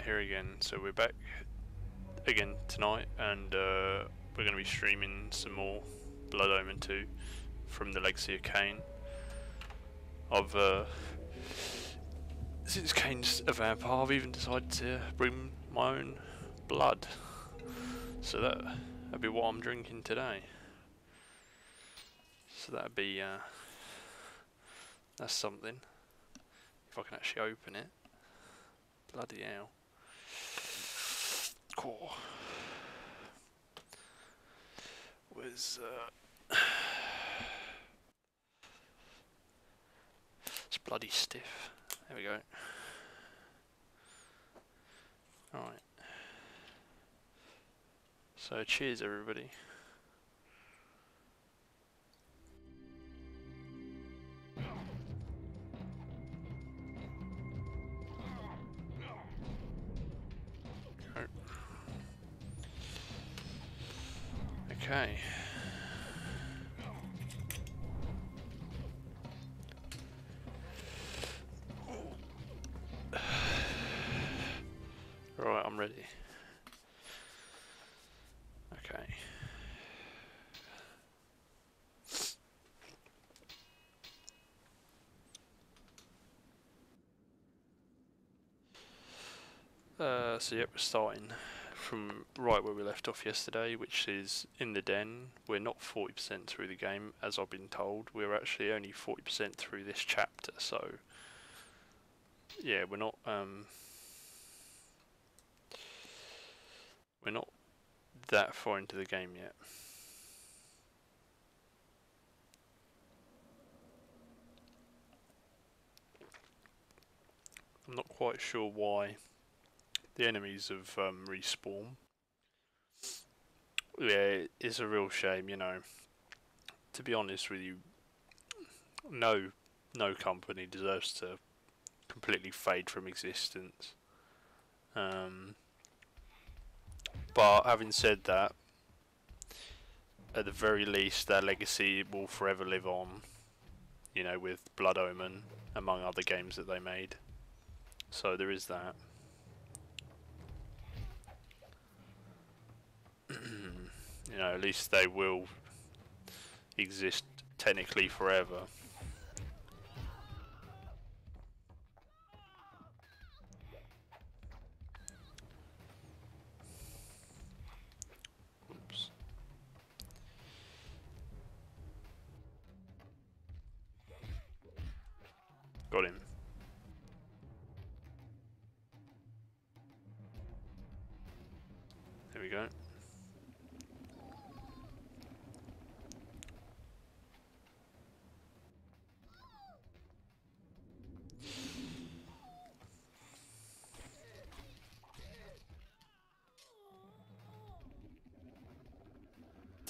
here again. So we're back again tonight, and we're going to be streaming some more Blood Omen 2 from the Legacy of Kain. Since Kain's a vampire, I've even decided to bring my own blood. So that'd be what I'm drinking today. So that'd be, that's something. If I can actually open it. Bloody hell. Cool. Was it's bloody stiff. There we go. Alright. So cheers everybody. Okay. Right, I'm ready. Okay. So yep, we're starting from right where we left off yesterday, which is in the den. We're not 40% through the game, as I've been told. We're actually only 40% through this chapter, so yeah, we're not that far into the game yet. I'm not quite sure why the enemies have respawned. Yeah, it's a real shame, you know. To be honest with you, no company deserves to completely fade from existence. But having said that, at the very least, their legacy will forever live on. You know, with Blood Omen, among other games that they made. So there is that. You know, at least they will exist technically forever. Oops. Got him. There we go.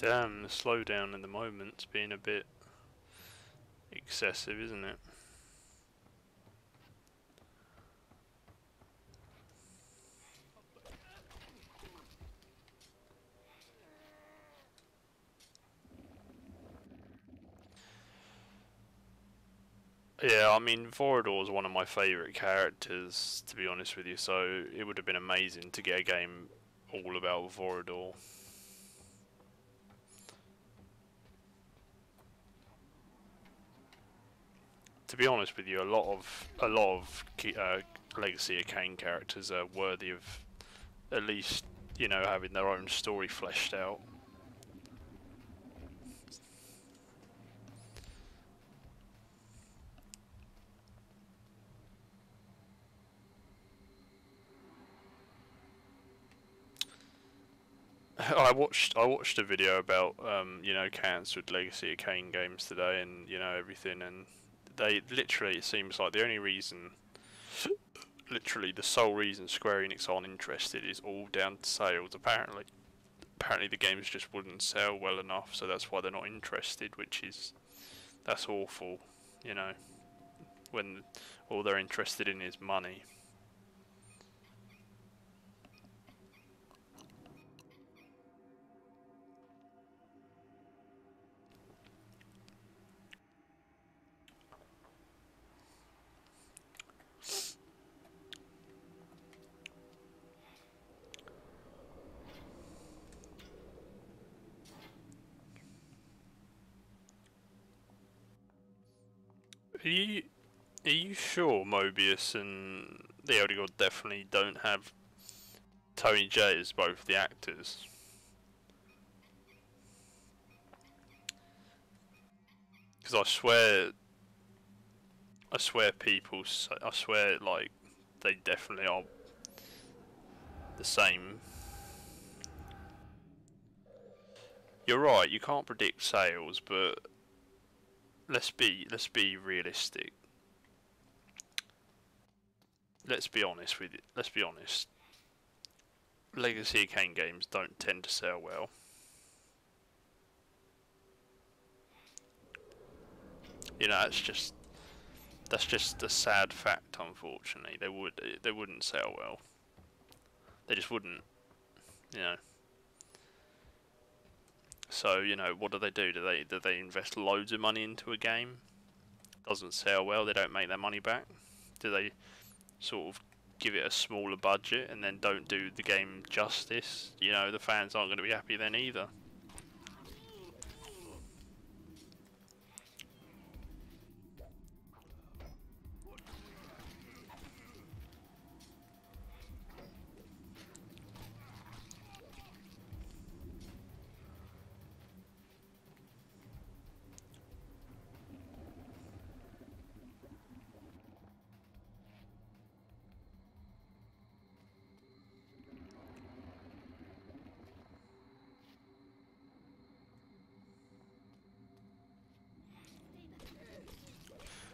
Damn, the slowdown in the moment's being a bit excessive, isn't it? Yeah, I mean, Vorador is one of my favourite characters, to be honest with you, so it would have been amazing to get a game all about Vorador. To be honest with you, a lot of Legacy of Kain characters are worthy of at least, you know, having their own story fleshed out. I watched a video about you know, cancelled Legacy of Kain games today, and you know, everything, and they literally, it seems like the only reason, literally the sole reason Square Enix aren't interested is all down to sales. Apparently the games just wouldn't sell well enough, so that's why they're not interested, that's awful, you know, when all they're interested in is money. Are you sure Mobius and the Elder God definitely don't have Tony J as both the actors? Because I swear I swear like they definitely are the same. You're right, you can't predict sales, but let's be realistic. Let's be honest with it. Let's be honest. Legacy of Kain games don't tend to sell well. You know, that's just a sad fact. Unfortunately, they wouldn't sell well. They just wouldn't. You know. So you know, what do they do? Do they invest loads of money into a game? Doesn't sell well. They don't make their money back. Do they sort of give it a smaller budget and then don't do the game justice? You know, the fans aren't going to be happy then either.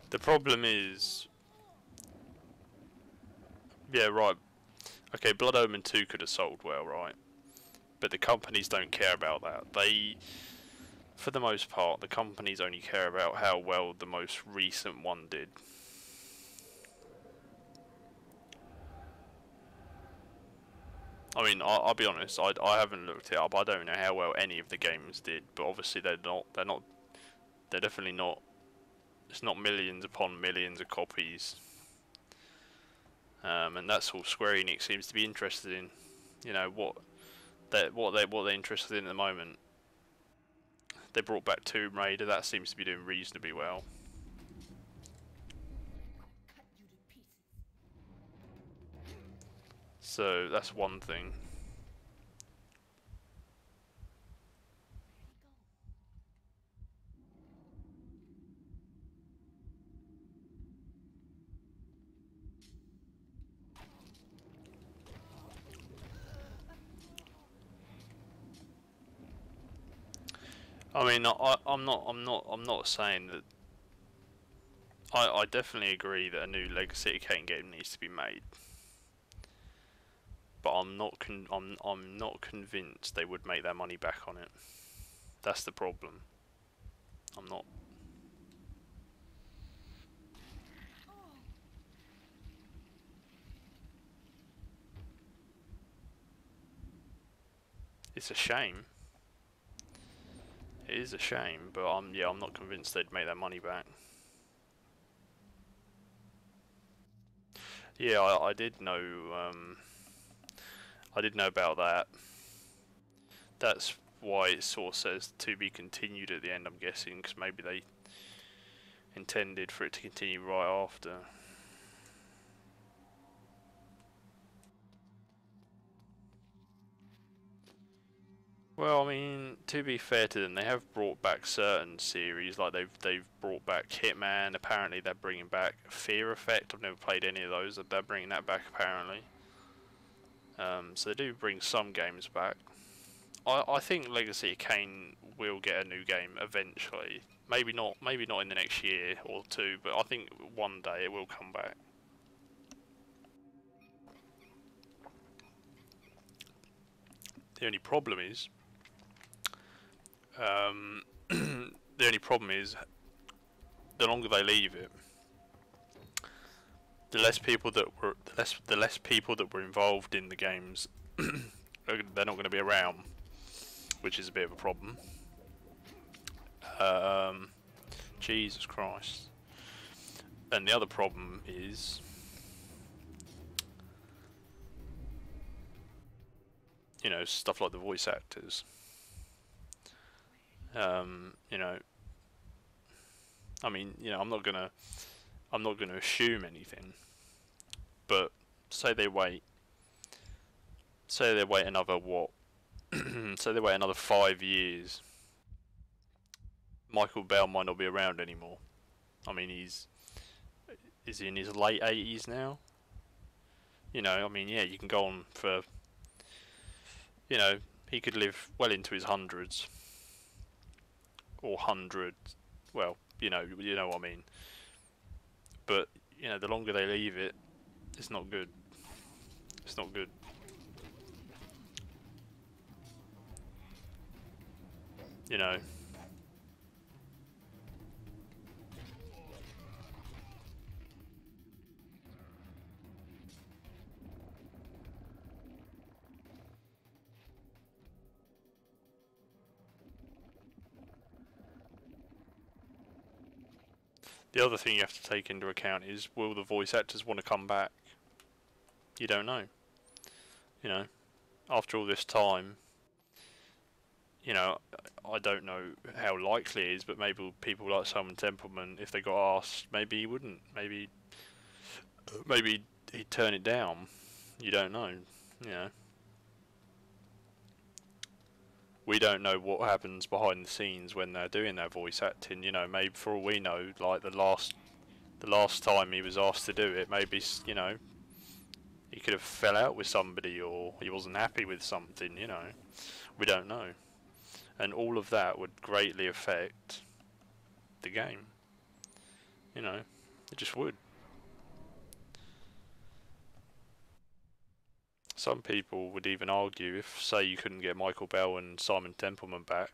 The problem is, yeah, right. Okay, Blood Omen 2 could have sold well, right? But the companies don't care about that. For the most part, the companies only care about how well the most recent one did. I mean, I'll be honest. I haven't looked it up. I don't know how well any of the games did, but obviously they're not. They're not. They're definitely not. It's not millions upon millions of copies. And that's all Square Enix seems to be interested in. You know what they're interested in at the moment. They brought back Tomb Raider. That seems to be doing reasonably well. So that's one thing. I mean, I'm not saying that. I definitely agree that a new Legacy of Kain game needs to be made, but I'm not convinced they would make their money back on it. That's the problem. I'm not. It's a shame. It is a shame, but I'm not convinced they'd make their money back. Yeah, I did know. I did know about that. That's why it sort of says to be continued at the end. I'm guessing because maybe they intended for it to continue right after. Well, I mean, to be fair to them, they have brought back certain series, like they've brought back Hitman. Apparently, they're bringing back Fear Effect. I've never played any of those. They're bringing that back apparently. So they do bring some games back. I think Legacy of Kain will get a new game eventually. Maybe not in the next year or two, but I think one day it will come back. The only problem is, the only problem is, the longer they leave it, the less people that were involved in the games, they're not going to be around, which is a bit of a problem. Jesus Christ. And the other problem is, you know, stuff like the voice actors. You know, I mean, you know, I'm not gonna assume anything, but say they wait, say they wait another what? Say they wait another 5 years. Michael Bell might not be around anymore. I mean, is he in his late 80s now? You know, I mean, yeah, you can go on for, you know, he could live well into his hundreds or hundreds. Well, you know what I mean. But you know, the longer they leave it, it's not good. It's not good. You know. The other thing you have to take into account is, will the voice actors want to come back? You don't know. You know, after all this time, you know, I don't know how likely it is, but maybe people like Simon Templeman, if they got asked, maybe he wouldn't. Maybe he'd turn it down. You don't know. You know. We don't know what happens behind the scenes when they're doing their voice acting. You know, maybe for all we know, like the last time he was asked to do it, maybe, you know, he could have fell out with somebody or he wasn't happy with something. You know, we don't know, and all of that would greatly affect the game. You know, it just would. Some people would even argue, if say you couldn't get Michael Bell and Simon Templeman back,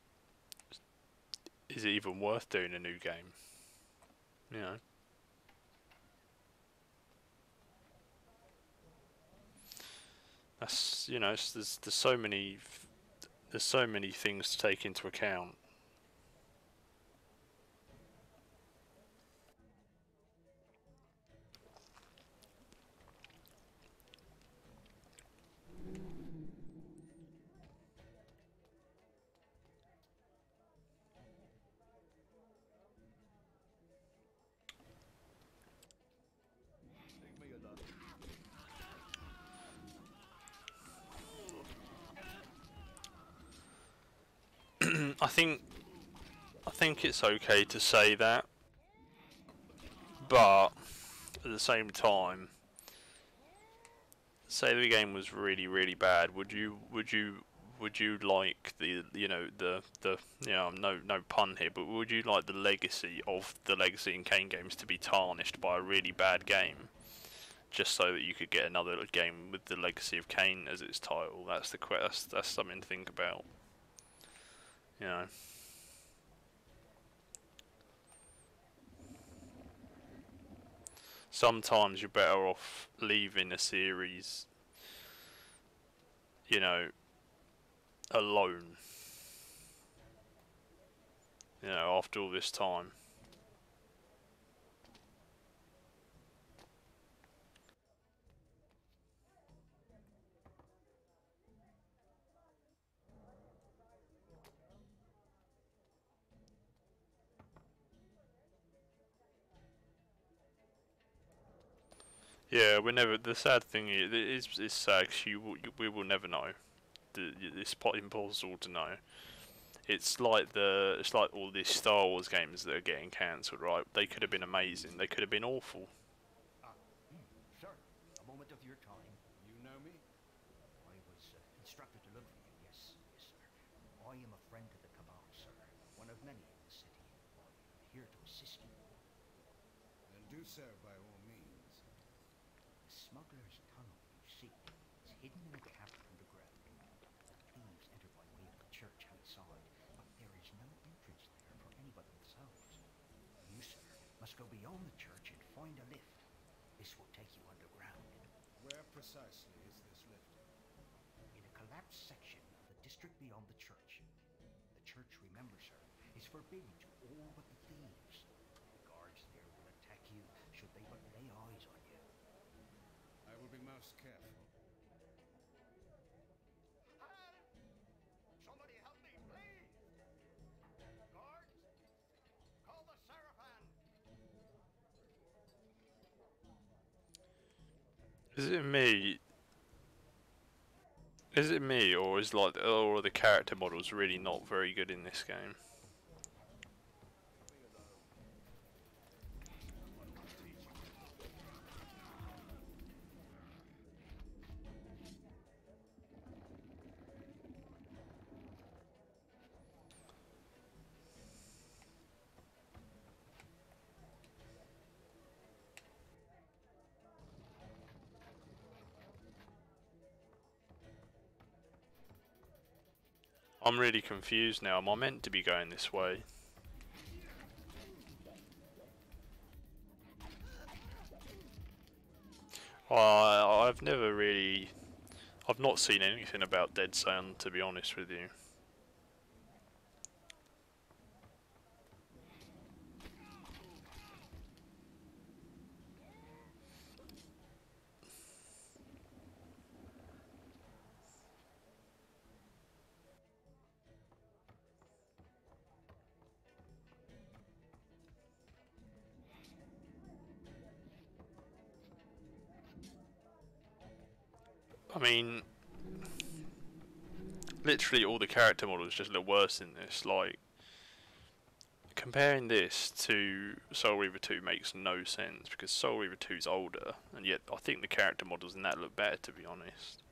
is it even worth doing a new game? You know. That's, you know, there's so many things to take into account. I think I think it's okay to say that, but at the same time, say the game was really bad, would you like the, you know, the you know, no pun here, but would you like the legacy of the Legacy and Kane games to be tarnished by a really bad game, just so that you could get another game with the Legacy of Kane as its title? That's the that's something to think about. You know. Sometimes you're better off leaving a series, you know, alone. You know, after all this time. Yeah, we never. The sad thing is, it's sad 'cause we will never know. It's impossible to know. It's like all these Star Wars games that are getting cancelled, right? They could have been amazing. They could have been awful. Sir, a moment of your time. You know me? I was instructed to look for you, yes, sir. I am a friend of the Cabal, sir. One of many in the city. I'm here to assist you. Then do so by all means. The smuggler's tunnel, you see, is hidden in a cavern underground. The thieves enter by way of the church outside, but there is no entrance there for any but themselves. You, sir, must go beyond the church and find a lift. This will take you underground. Where precisely is this lift? In a collapsed section of the district beyond the church. The church, remember, sir, is forbidden to all but the thieves. The guards there will attack you should they but lay eyes on you. I will be most careful. Somebody help me, please! Guards, call the Seraphim! Is it me? Is it me, or is like or are the character models really not very good in this game? I'm really confused now. Am I meant to be going this way? I've never really... I've not seen anything about Dead Sound, to be honest with you. I mean, literally all the character models just look worse in this. Like, comparing this to Soul Reaver 2 makes no sense, because Soul Reaver 2 is older, and yet I think the character models in that look better, to be honest.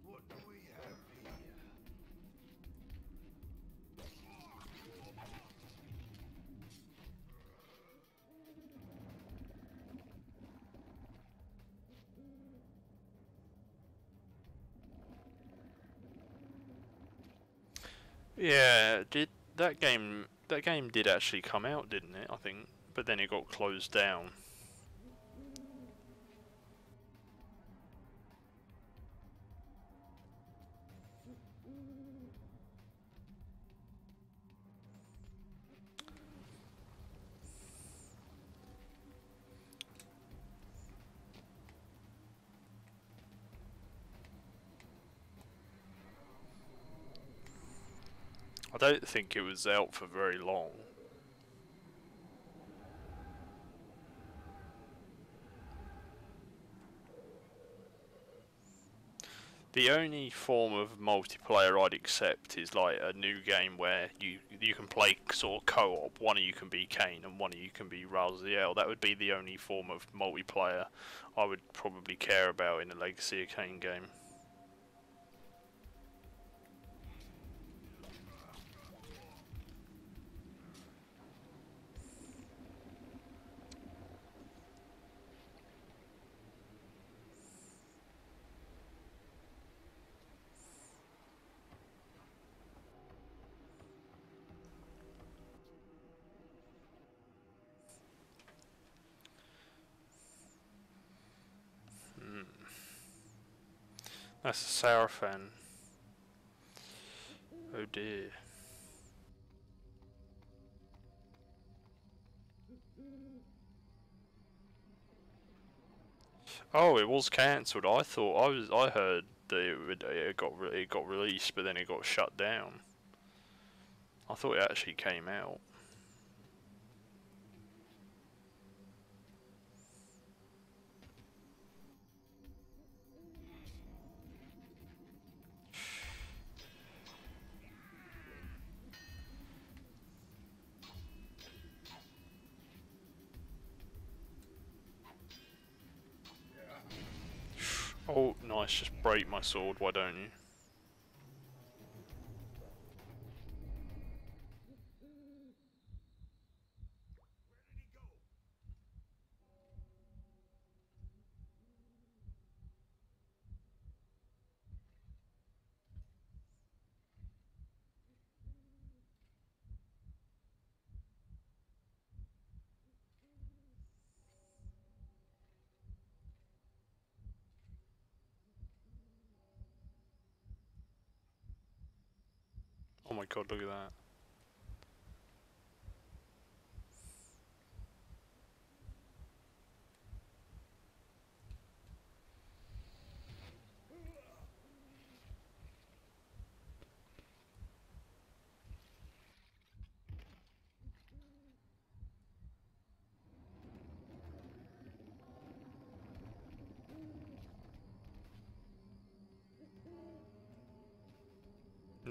What do we have here? Yeah, did that game... That game did actually come out, didn't it? I think, but then it got closed down. I don't think it was out for very long. The only form of multiplayer I'd accept is like a new game where you can play sort of co-op. One of you can be Kane and one of you can be Raziel. That would be the only form of multiplayer I would probably care about in a Legacy of Kain game. That's a Sarafan. Oh dear. Oh, it was cancelled. I heard that it got released, but then it got shut down. I thought it actually came out. Oh, nice. Just break my sword. Why don't you? Oh my god, look at that.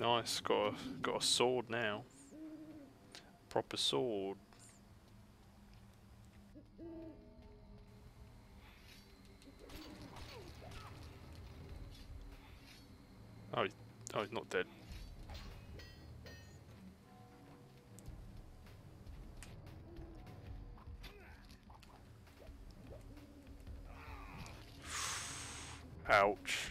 Nice, got a sword now. Proper sword. Oh, he's not dead. Ouch.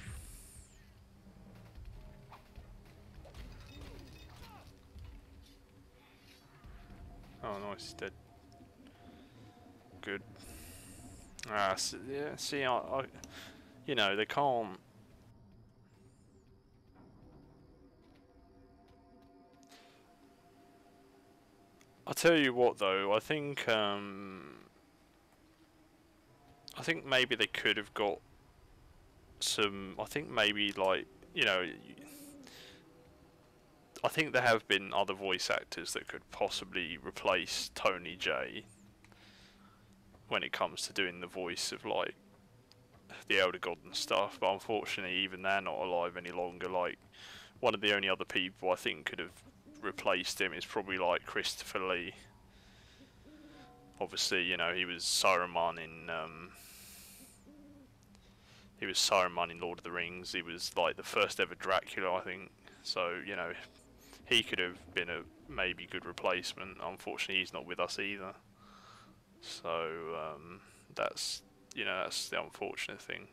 Oh, nice, he's dead. Good. Ah, yeah. See, you know, they can't. I'll tell you what, though. I think maybe they could have got some. I think maybe like, you know, I think there have been other voice actors that could possibly replace Tony J when it comes to doing the voice of like the Elder God and stuff, but unfortunately even they're not alive any longer. Like, one of the only other people I think could have replaced him is probably like Christopher Lee. Obviously, you know, he was Saruman in Lord of the Rings. He was like the first ever Dracula, I think. So, you know, he could have been a maybe good replacement. Unfortunately, he's not with us either. So that's, you know, that's the unfortunate thing.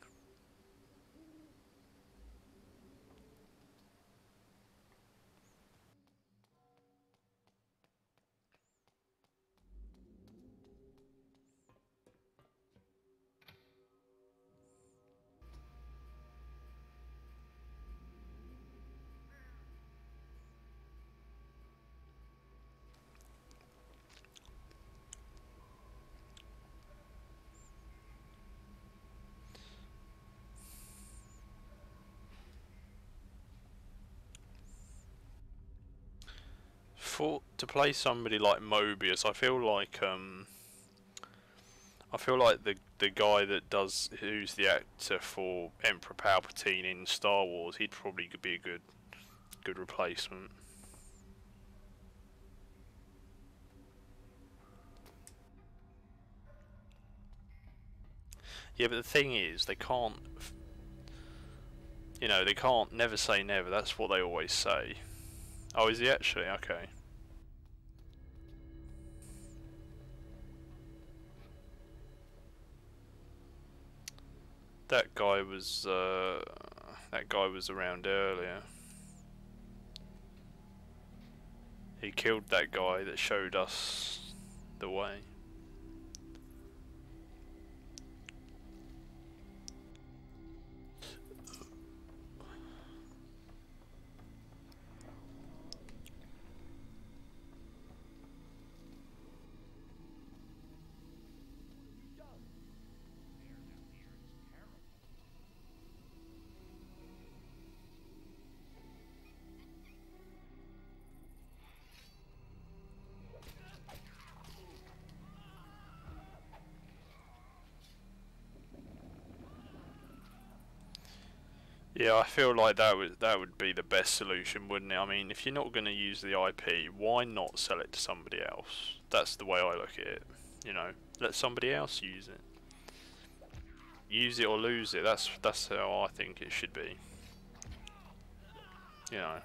To play somebody like Mobius, I feel like the guy that who's the actor for Emperor Palpatine in Star Wars, he'd probably be a good replacement. Yeah, but the thing is, they can't, you know, they can't never say never. That's what they always say. Oh, is he actually? Okay. That guy was around earlier. He killed that guy that showed us the way. Yeah, I feel like that would be the best solution, wouldn't it? I mean, if you're not going to use the IP, why not sell it to somebody else? That's the way I look at it. You know, let somebody else use it. Use it or lose it. That's how I think it should be. You know.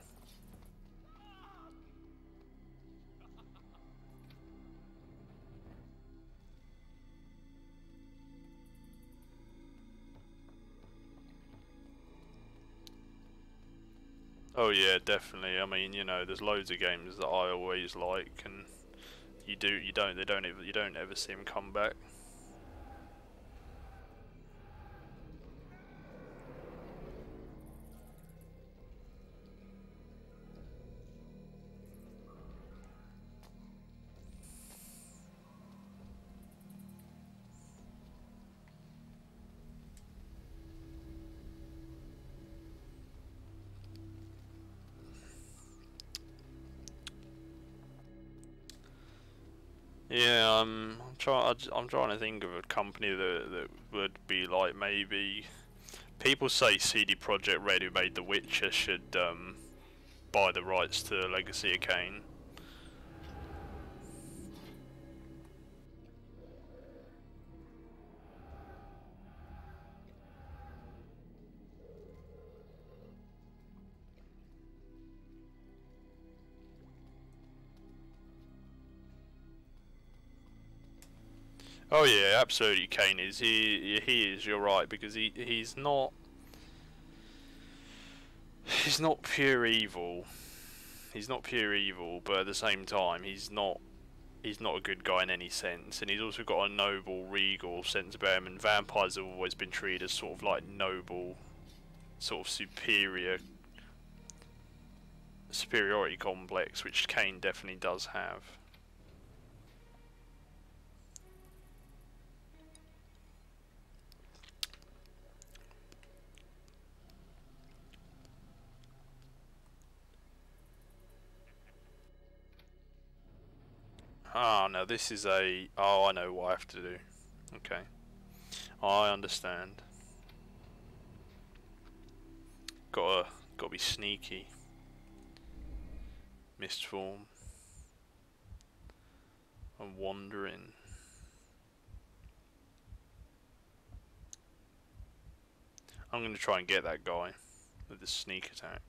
Oh yeah, definitely. I mean, you know, there's loads of games that I always like, and you don't ever see them come back. Yeah, I'm trying to think of a company that would be like, maybe people say CD Projekt Red, who made The Witcher, should buy the rights to Legacy of Kain. Oh yeah, absolutely. Kain is he is. You're right, because he's not pure evil. He's not pure evil, but at the same time, he's not a good guy in any sense, and he's also got a noble, regal sense about him. And vampires have always been treated as sort of like noble, sort of superiority complex, which Kain definitely does have. Ah, now this is a... Oh, I know what I have to do. Okay. I understand. Gotta be sneaky. Mist form. I'm wandering. I'm gonna try and get that guy with the sneak attack.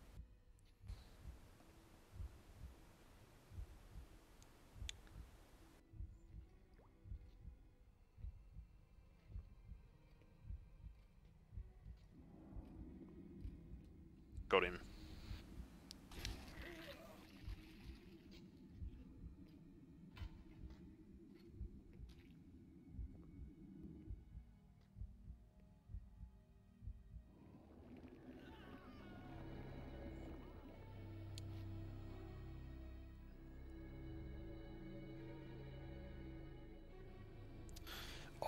Got him.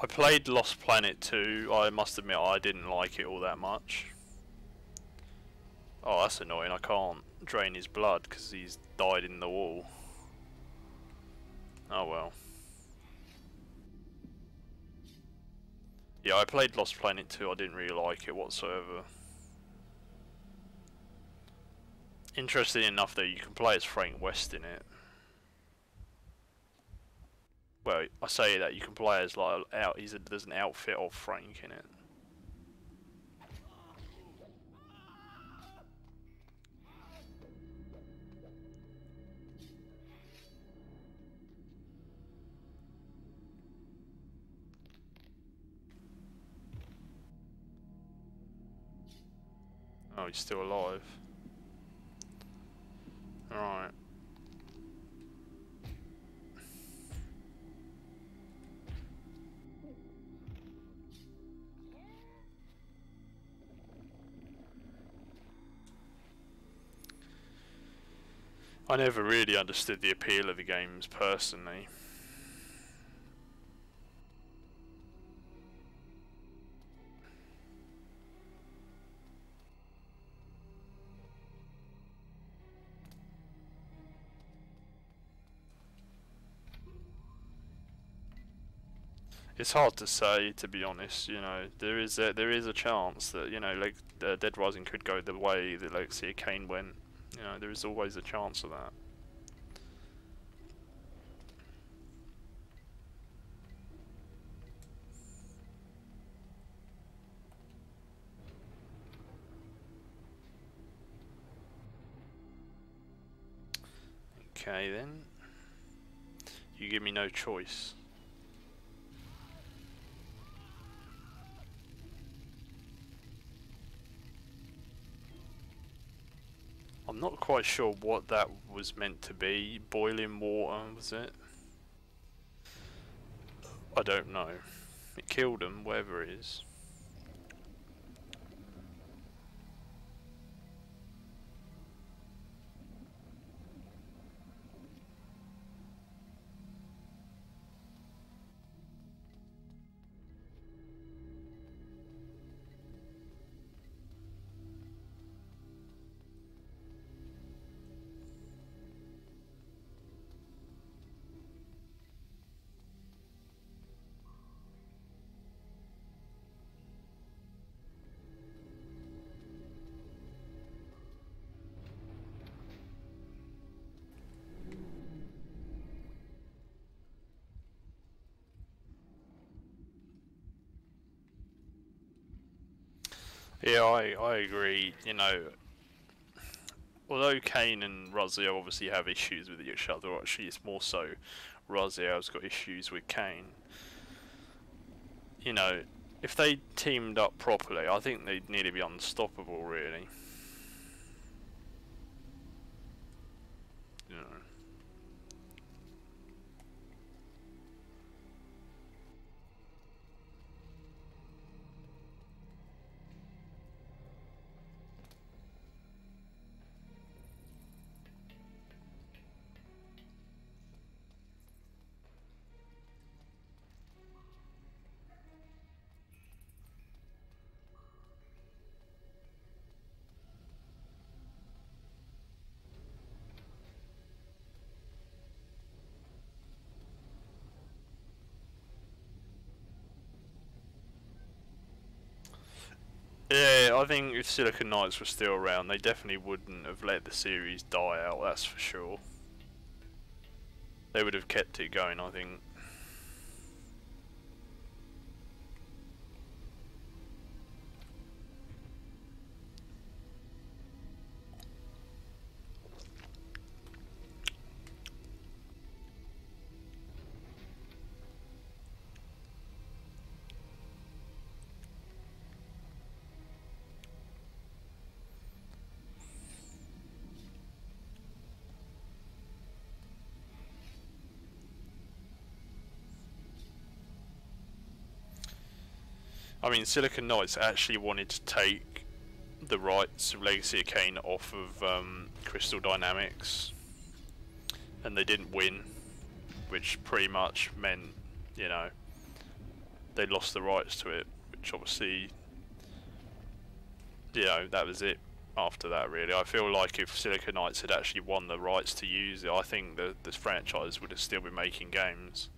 I played Lost Planet 2. I must admit I didn't like it all that much. Oh, that's annoying. I can't drain his blood because he's died in the wall. Oh well. Yeah, I played Lost Planet 2. I didn't really like it whatsoever. Interesting enough though, you can play as Frank West in it. Well, I say that you can play as like there's an outfit of Frank in it. Oh, he's still alive. Alright. I never really understood the appeal of the games personally. It's hard to say, to be honest. You know, there is a chance that, you know, like Dead Rising could go the way that Legacy of Kain went. You know, there is always a chance of that. Okay then. You give me no choice. I'm not quite sure what that was meant to be. Boiling water, was it? I don't know. It killed him, whatever it is. Yeah, I agree. You know, although Kane and Raziel obviously have issues with each other, actually it's more so Raziel's got issues with Kane. You know, if they teamed up properly, I think they'd nearly be unstoppable, really. You know. Yeah, I think if Silicon Knights were still around, they definitely wouldn't have let the series die out, that's for sure. They would have kept it going, I think. I mean, Silicon Knights actually wanted to take the rights of Legacy of Kain off of Crystal Dynamics, and they didn't win, which pretty much meant, you know, they lost the rights to it, which obviously, you know, that was it after that, really. I feel like if Silicon Knights had actually won the rights to use it, I think this franchise would have still been making games.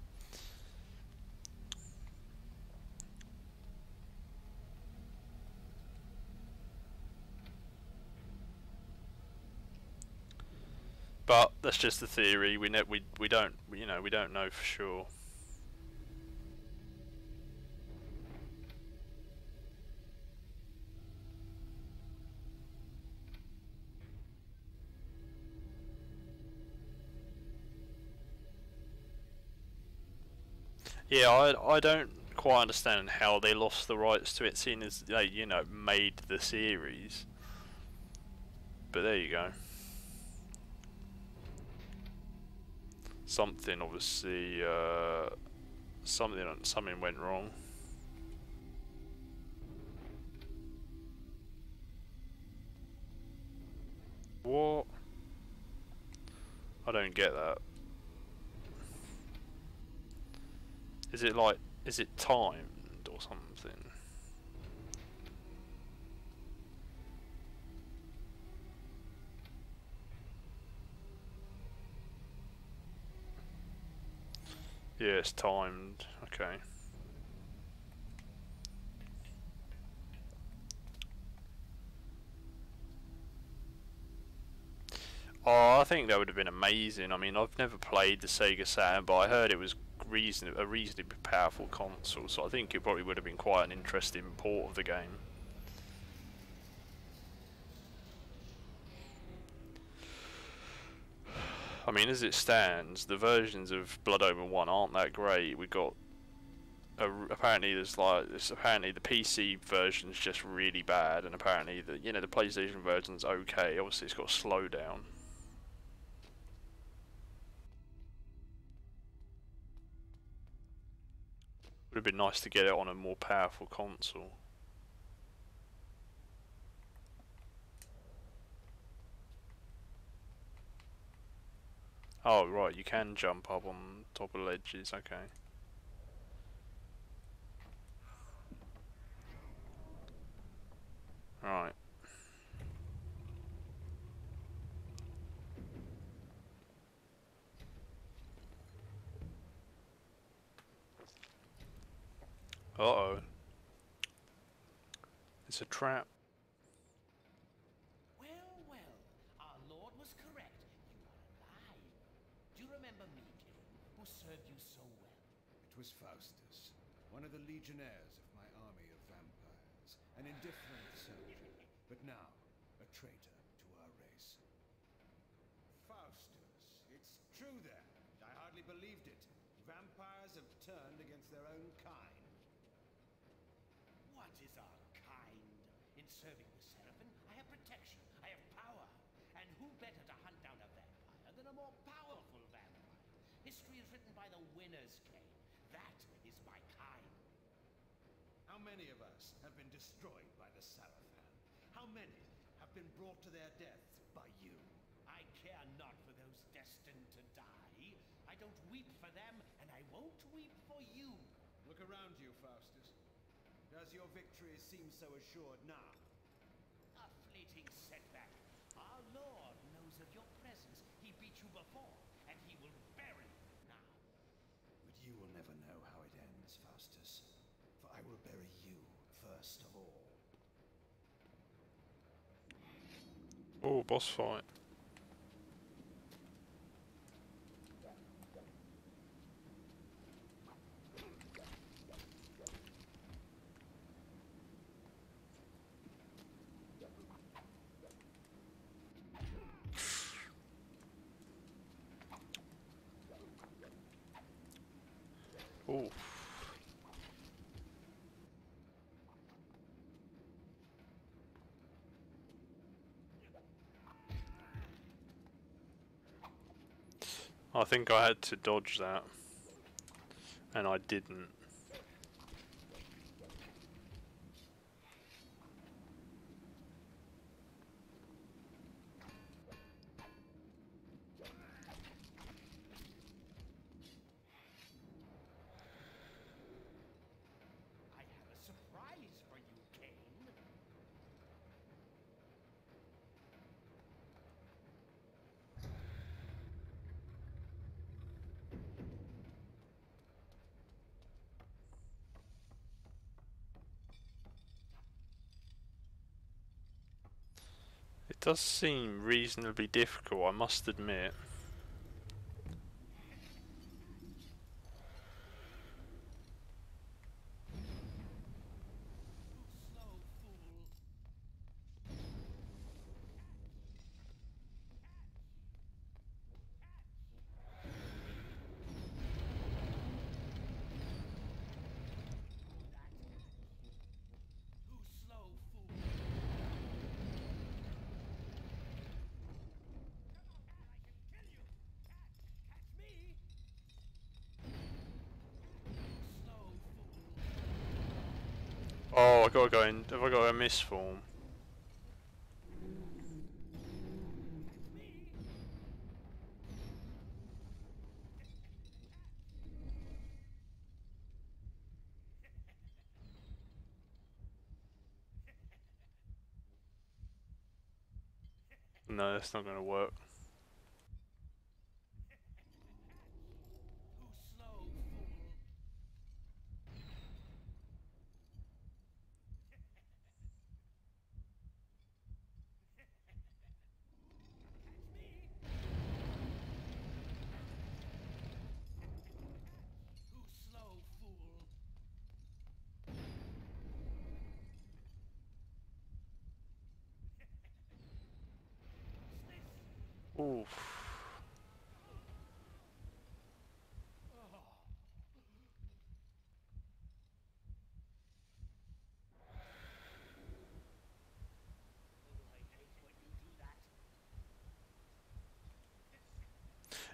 But that's just a theory. We don't, you know, we don't know for sure. Yeah, I don't quite understand how they lost the rights to it, seeing as they, you know, made the series. But there you go. Something obviously, something went wrong. What? I don't get that. Is it like, is it timed or something? Yeah, it's timed. Okay. Oh, I think that would have been amazing. I mean, I've never played the Sega Saturn, but I heard it was a reasonably powerful console, so I think it probably would have been quite an interesting port of the game. I mean, as it stands, the versions of Blood Omen 1 aren't that great. We got apparently apparently the PC version's just really bad, and apparently the the PlayStation version's okay. Obviously, it's got a slowdown. Would have been nice to get it on a more powerful console. Oh right, you can jump up on top of ledges. Okay. Right. Uh-oh. It's a trap. Well, well, our Lord was correct. You are alive. Do you remember me, King, who served you so well? It was Faustus, one of the legionnaires of my army of vampires, an indifferent soul believed it. Vampires have turned against their own kind. What is our kind? In serving the Seraphim, I have protection, I have power. And who better to hunt down a vampire than a more powerful vampire? History is written by the winners, Cain. That is my kind. How many of us have been destroyed by the Seraphim? How many have been brought to their deaths by you? I care not for those destined to die. I don't weep for them, and I won't weep for you. Look around you, Faustus. Does your victory seem so assured now? A fleeting setback. Our Lord knows of your presence. He beat you before, and he will bury you now. But you will never know how it ends, Faustus. For I will bury you first of all. Oh, boss fight. Oh. I think I had to dodge that, and I didn't. I have a surprise for you, Cain. It does seem reasonably difficult, I must admit. You slow fool. You slow fool. Come on, man, I can kill you. Catch me. You slow fool. Oh, I gotta go in. Have I got a miss form? Catch me. No, that's not gonna work. You slow fool. Catch me. You slow fool. What's this? Oof. Oh. Oh, I hate when you do that.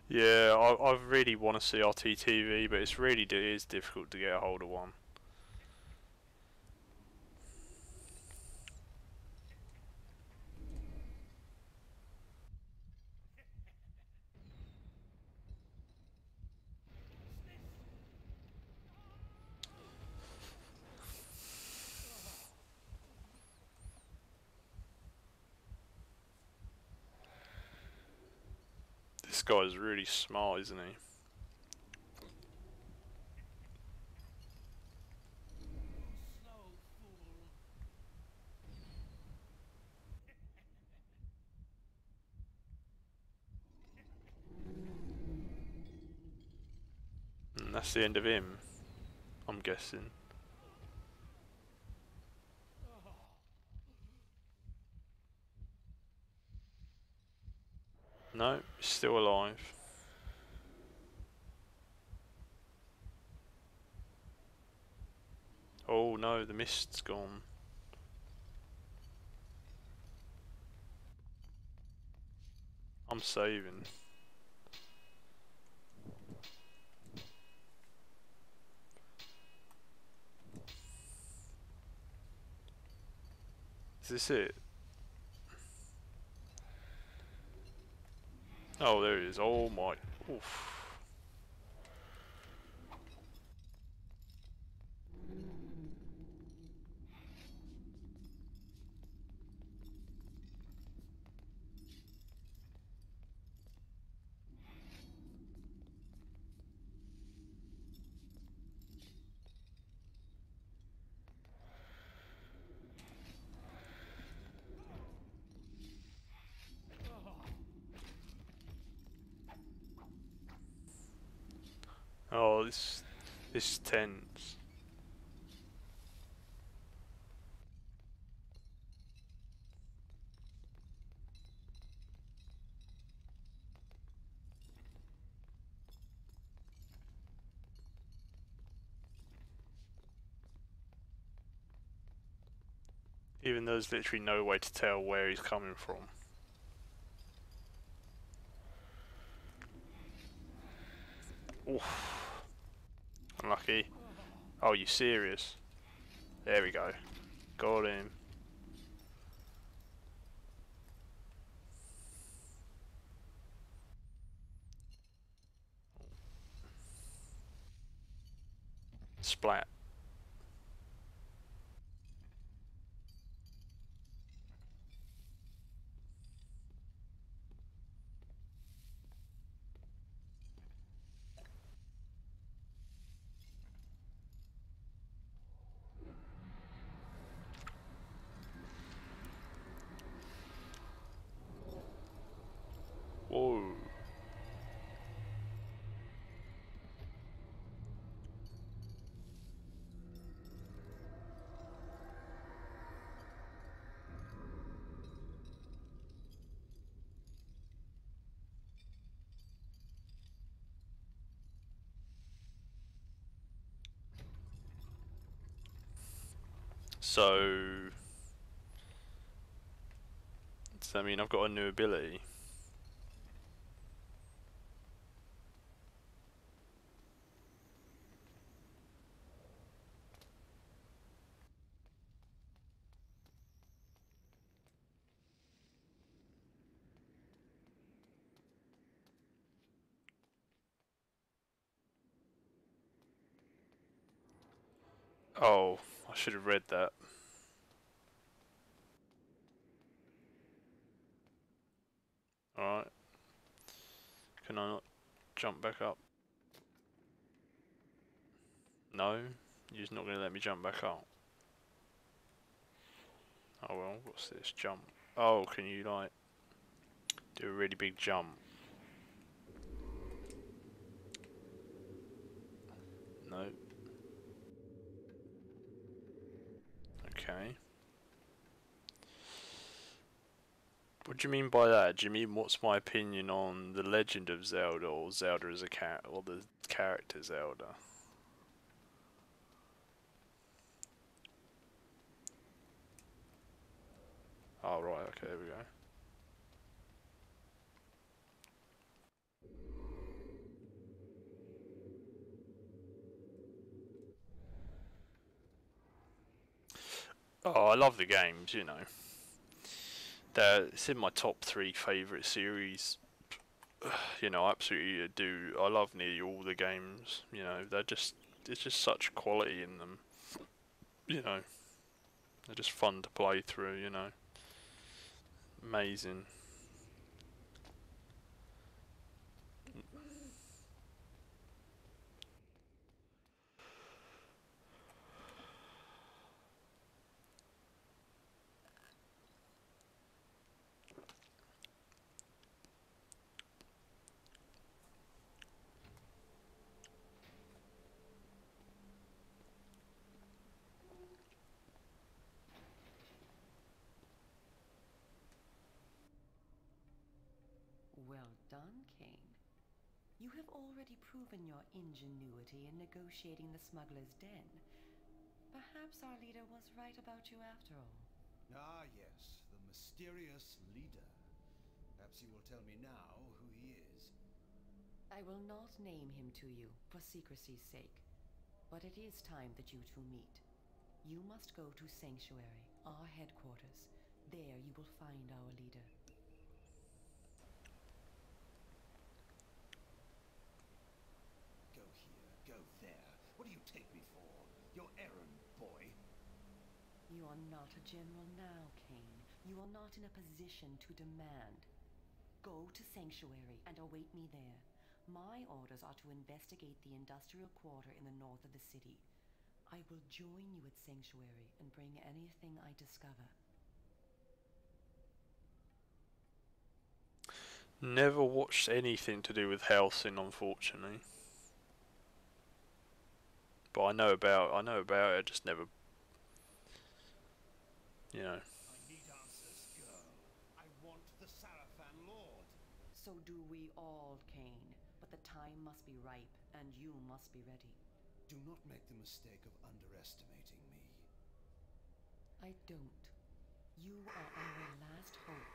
Yeah, I really want to see RTTV, but it's really it is difficult to get a hold of one. What's this? Oh. This guy's really smart, isn't he? You slow fool. And that's the end of him, I'm guessing. Oh. No, he's still alive. no, the mist's gone. I'm saving. Is this it? Oh, there it is. Oh my. Oof. Oh, this is tense. Even though there's literally no way to tell where he's coming from. Oof. Unlucky. Oh, you serious? There we go. Got him. Splat. Whoa. So does that mean I've got a new ability? Oh, I should have read that. Alright. Can I not jump back up? No? You're just not going to let me jump back up. Oh well, what's this? Jump. Oh, can you like do a really big jump? No. Okay. What do you mean by that? Do you mean what's my opinion on The Legend of Zelda, or Zelda as a cat, or the character Zelda? Oh right, okay, there we go. Oh, I love the games, you know. It's in my top 3 favourite series. You know, I absolutely do. I love nearly all the games. You know, there's just such quality in them. You know, they're just fun to play through. You know, amazing. Well done, King. You have already proven your ingenuity in negotiating the smuggler's den. Perhaps our leader was right about you after all. Ah, yes, the mysterious leader. Perhaps you will tell me now who he is. I will not name him to you for secrecy's sake, but it is time that you two meet. You must go to Sanctuary, our headquarters. There you will find our leader. Go here, go there. What do you take me for? Your errand boy? You are not a general now, Kane. You are not in a position to demand. Go to Sanctuary and await me there. My orders are to investigate the industrial quarter in the north of the city. I will join you at Sanctuary and bring anything I discover. Never watched anything to do with Helsing, unfortunately. But I know about it. I just never, you know. I need answers, girl. I want the Sarafan Lord. So do we all, Kane. But the time must be ripe, and you must be ready. Do not make the mistake of underestimating me. I don't. You are our last hope.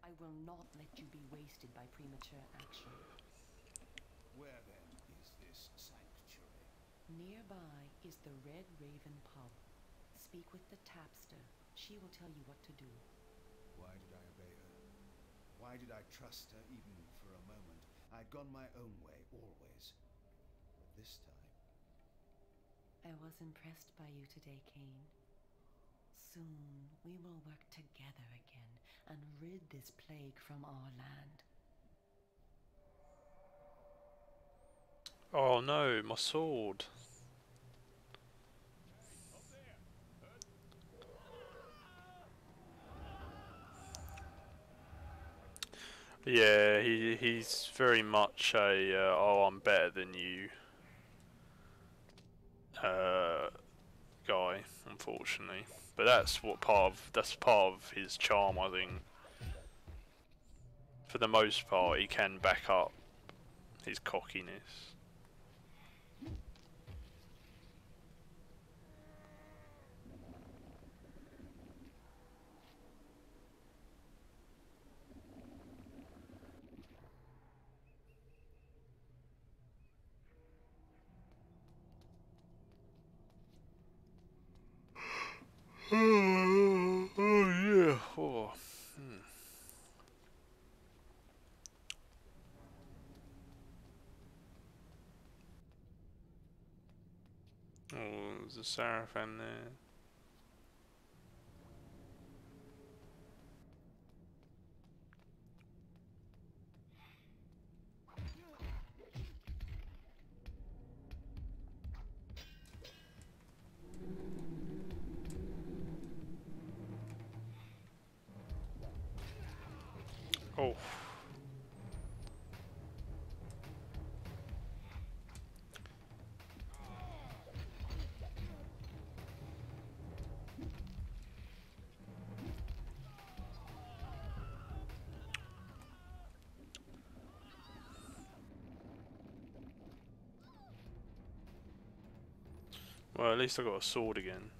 I will not let you be wasted by premature action. Where then is this sanctuary? Nearby is the Red Raven pub. Speak with the tapster. She will tell you what to do. Why did I obey her? Why did I trust her even for a moment? I'd gone my own way, always. But this time... I was impressed by you today, Kane. Soon we will work together again and rid this plague from our land. Oh no, my sword. Yeah, he's very much a oh, I'm better than you guy, unfortunately. But that's part of his charm, I think. For the most part, he can back up his cockiness. Oh yeah. Oh. Oh, there's a Sarafan there. Oh. Well, at least I got a sword again.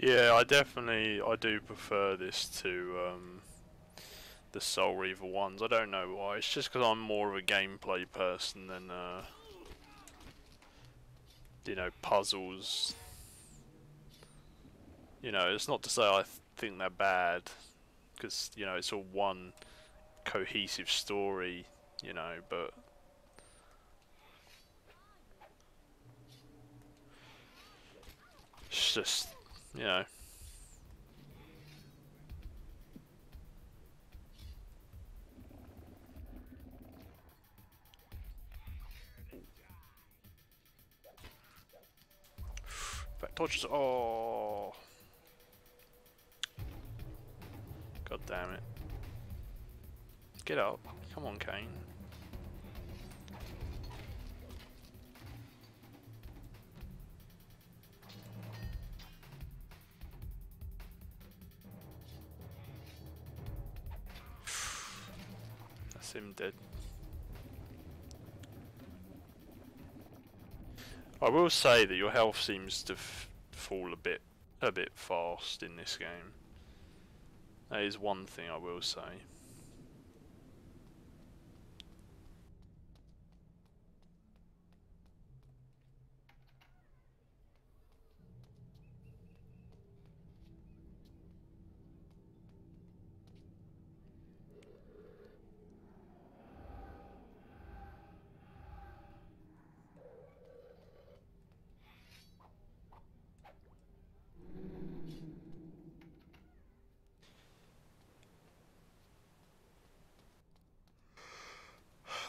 Yeah, I do prefer this to the Soul Reaver ones. I don't know why. It's just because I'm more of a gameplay person than you know, puzzles. You know, it's not to say I think they're bad, because you know it's all one cohesive story. You know, but It's just, you know. Back dodges. Oh. God damn it. Get up. Come on, Kane. That's him dead. I will say that your health seems to fall a bit fast in this game. That is one thing I will say.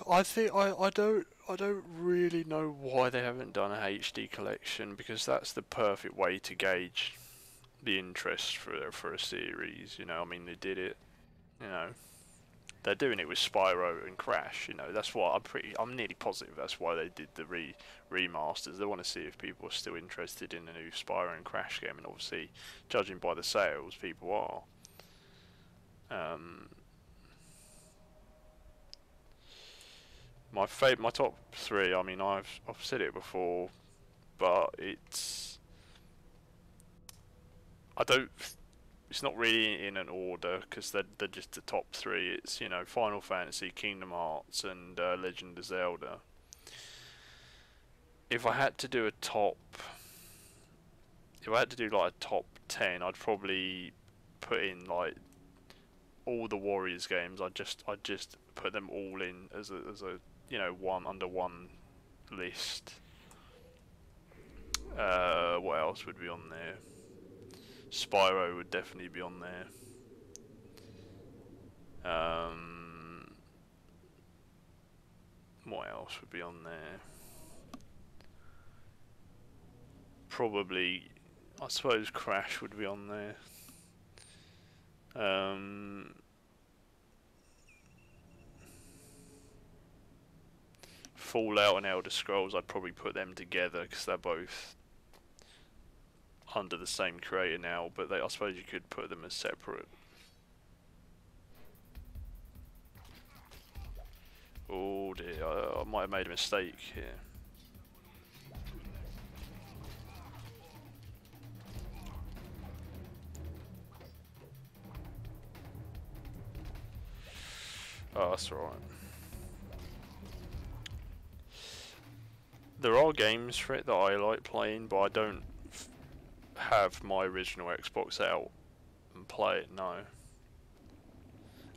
I think I don't really know why they haven't done a HD collection, because that's the perfect way to gauge the interest for a series. You know, I mean, they did it. You know, they're doing it with Spyro and Crash. You know, that's what I'm nearly positive that's why they did the remasters. They want to see if people are still interested in the new Spyro and Crash game, and obviously, judging by the sales, people are. My top three. I mean, I've said it before, but it's I don't. It's not really in an order because they're just the top three. It's, you know, Final Fantasy, Kingdom Hearts, and Legend of Zelda. If I had to do a top, if I had to do like a top 10, I'd probably put in like all the Warriors games. I'd just put them all in as a you know, one under one list. What else would be on there? Spyro would definitely be on there. What else would be on there? Probably, I suppose Crash would be on there. Fallout and Elder Scrolls, I'd probably put them together because they're both under the same creator now, but I suppose you could put them as separate. Oh dear, I might have made a mistake here. Oh, that's alright. There are games for it that I like playing, but I don't have my original Xbox out and play it, no.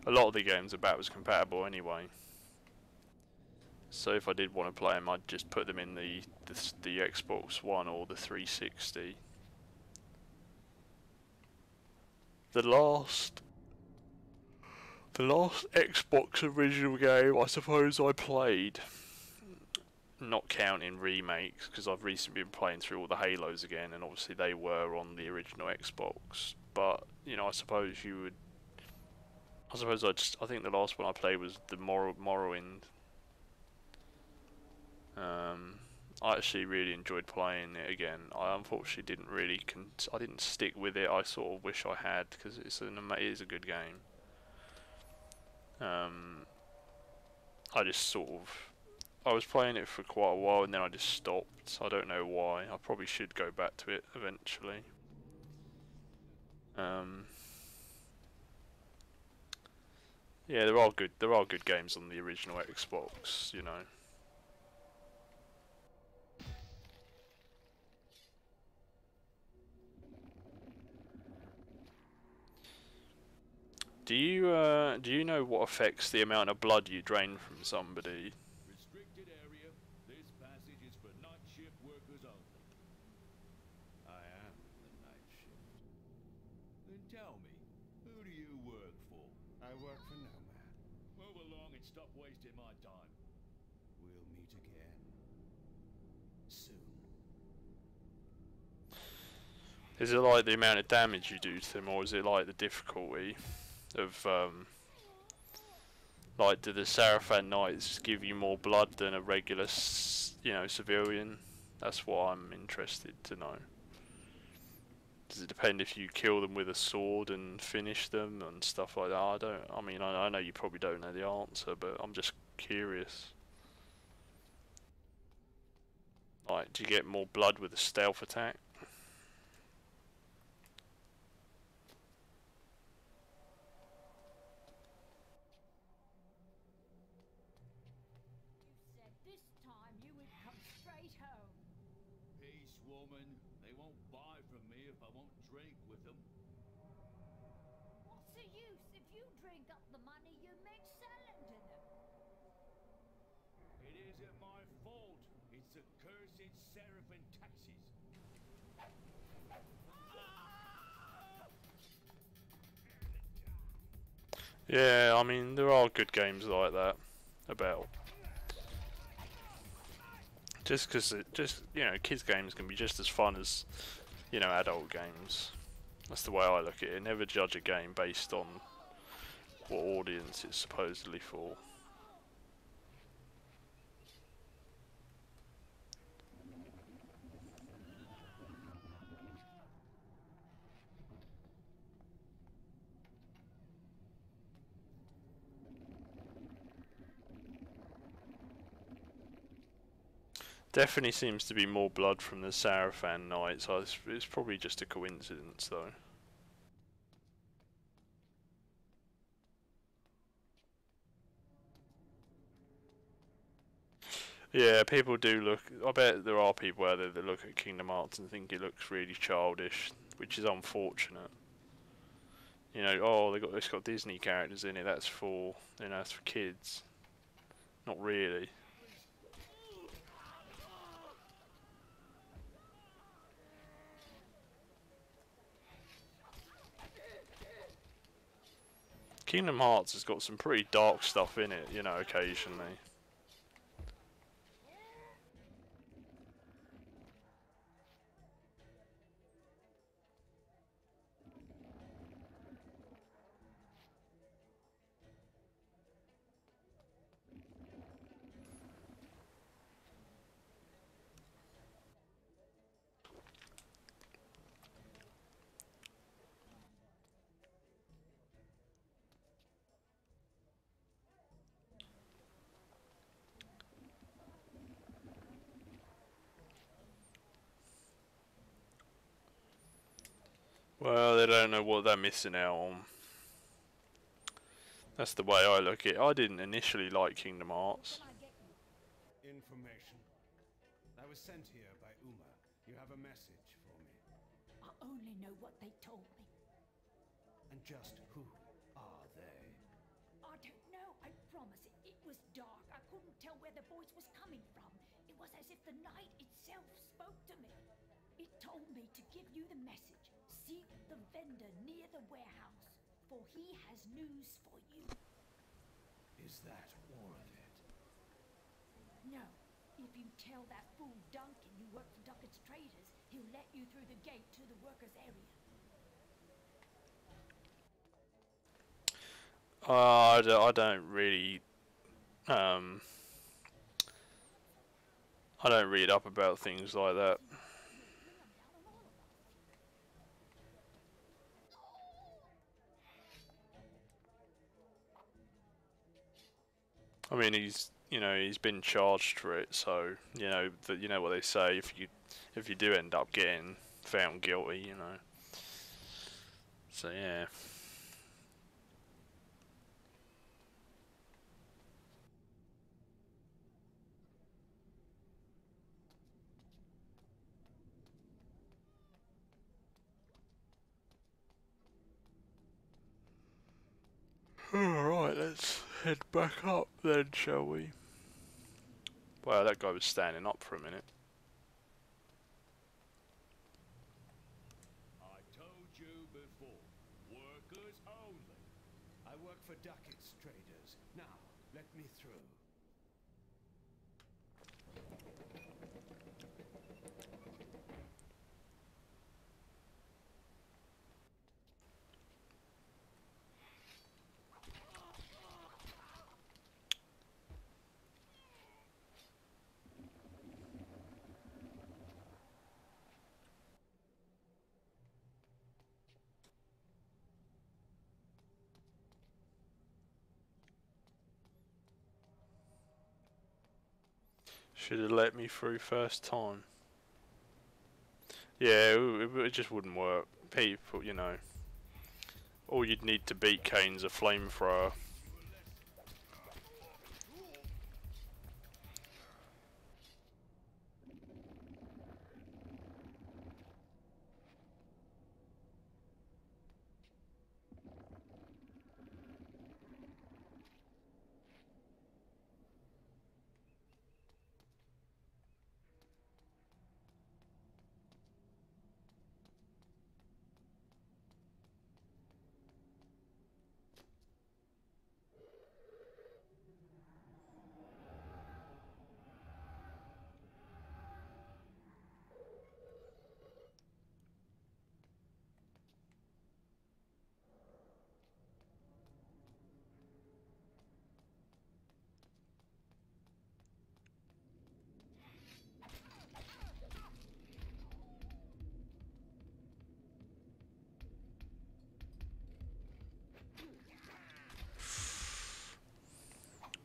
A lot of the games are backwards compatible anyway. So if I did want to play them, I'd just put them in the Xbox One or the 360. The last Xbox original game I suppose I played, not counting remakes, because I've recently been playing through all the Halos again, and obviously they were on the original Xbox. But you know, I suppose I think the last one I played was the Morrowind. I actually really enjoyed playing it again. I unfortunately didn't really I didn't stick with it. I sort of wish I had, because it is a good game. I was playing it for quite a while and then I just stopped. I don't know why. I probably should go back to it eventually. Yeah, there are good games on the original Xbox, you know. Do you know what affects the amount of blood you drain from somebody? Restricted area. This passage is for not shift workers only. I am. I work for no man. Move along and stop wasting my time. We'll meet again. Soon. Is it like the amount of damage you do to them, or is it like the difficulty of like, do the Sarafan Knights give you more blood than a regular, you know, civilian? That's what I'm interested to know. Does it depend if you kill them with a sword and finish them and stuff like that? I mean, I know you probably don't know the answer, but I'm just curious. Like, do you get more blood with a stealth attack? You said this time you would come straight home. Peace, woman. They won't buy from me if I won't drink with them. What's the use if you drink up the money you make selling to them? It isn't my fault. It's the cursed Seraphim taxes. Yeah, I mean, there are good games like that about. Just because, you know, kids' games can be just as fun as, you know, adult games. That's the way I look at it. Never judge a game based on what audience it's supposedly for. Definitely seems to be more blood from the Sarafan Knights. It's probably just a coincidence, though. Yeah, people do look. I bet there are people out there that look at Kingdom Hearts and think it looks really childish, which is unfortunate. You know, oh, it's got Disney characters in it. That's for, you know, that's for kids. Not really. Kingdom Hearts has got some pretty dark stuff in it, you know, occasionally. Well, they don't know what they're missing out on. That's the way I look at it. I didn't initially like Kingdom Hearts. Can I get you? Information. I was sent here by Uma. You have a message for me. I only know what they told me. And just who are they? I don't know, I promise. It was dark. I couldn't tell where the voice was coming from. It was as if the night itself spoke to me. It told me to give you the message. Seek the vendor near the warehouse, for he has news for you. Is that all of it? No. If you tell that fool Duncan you work for Duncan's Traders, he'll let you through the gate to the workers' area. I don't really, I don't read up about things like that. I mean, you know, he's been charged for it, so you know that, you know what they say, if you do end up getting found guilty, you know. So yeah. Alright, let's head back up then, shall we? Wow, that guy was standing up for a minute. I told you before, workers only. I work for ducats, traders. Now, let me through. Should have let me through first time. Yeah, it just wouldn't work. People, you know, all you'd need to beat Kane's a flamethrower.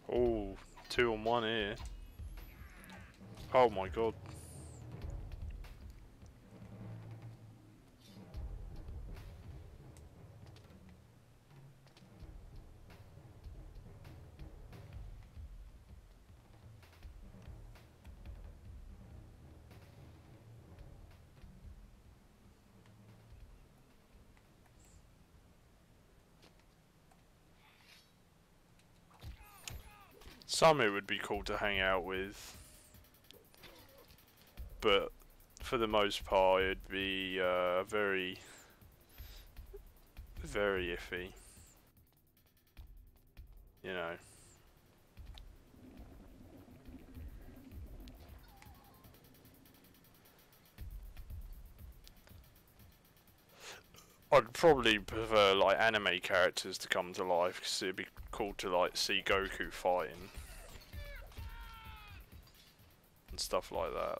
Oh, 2 on 1 here. Oh my god. Some it would be cool to hang out with, but for the most part it'd be very, very iffy. You know. I'd probably prefer like anime characters to come to life because it'd be cool to like see Goku fighting and stuff like that.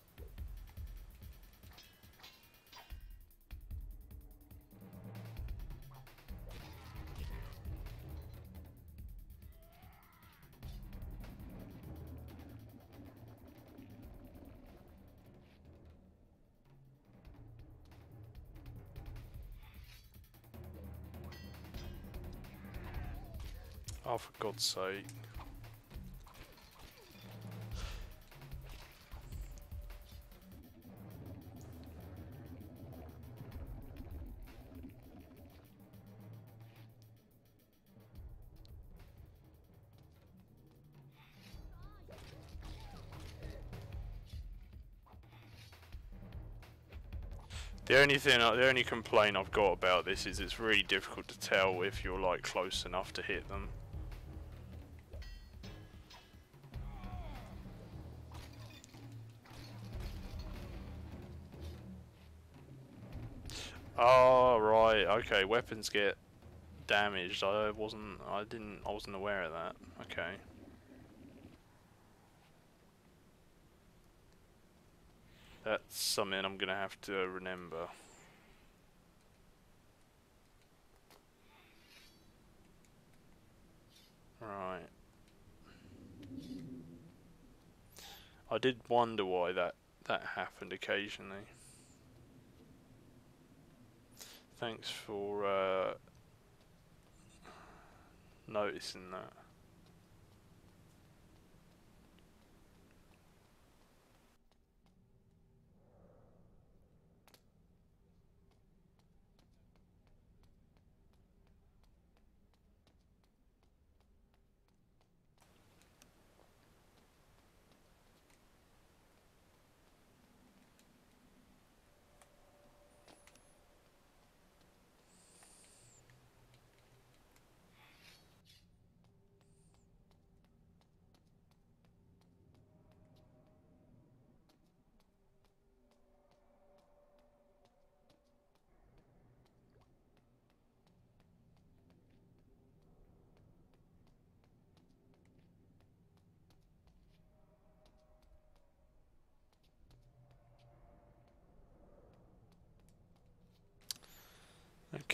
Oh, for God's sake. The only complaint I've got about this is it's really difficult to tell if you're like close enough to hit them. Oh right, okay. Weapons get damaged. I wasn't aware of that. Okay. That's something I'm gonna have to remember. Right. I did wonder why that happened occasionally. Thanks for noticing that.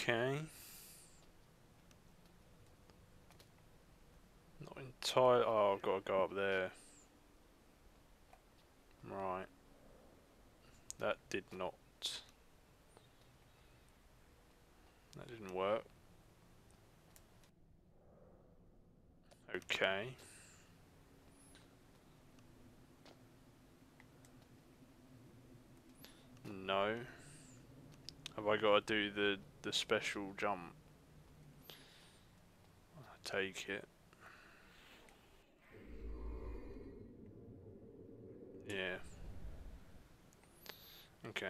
Okay. Not entirely. Oh, I've got to go up there. Right. That did not. That didn't work. Okay. No. Have I got to do the special jump? I take it. Yeah. Okay.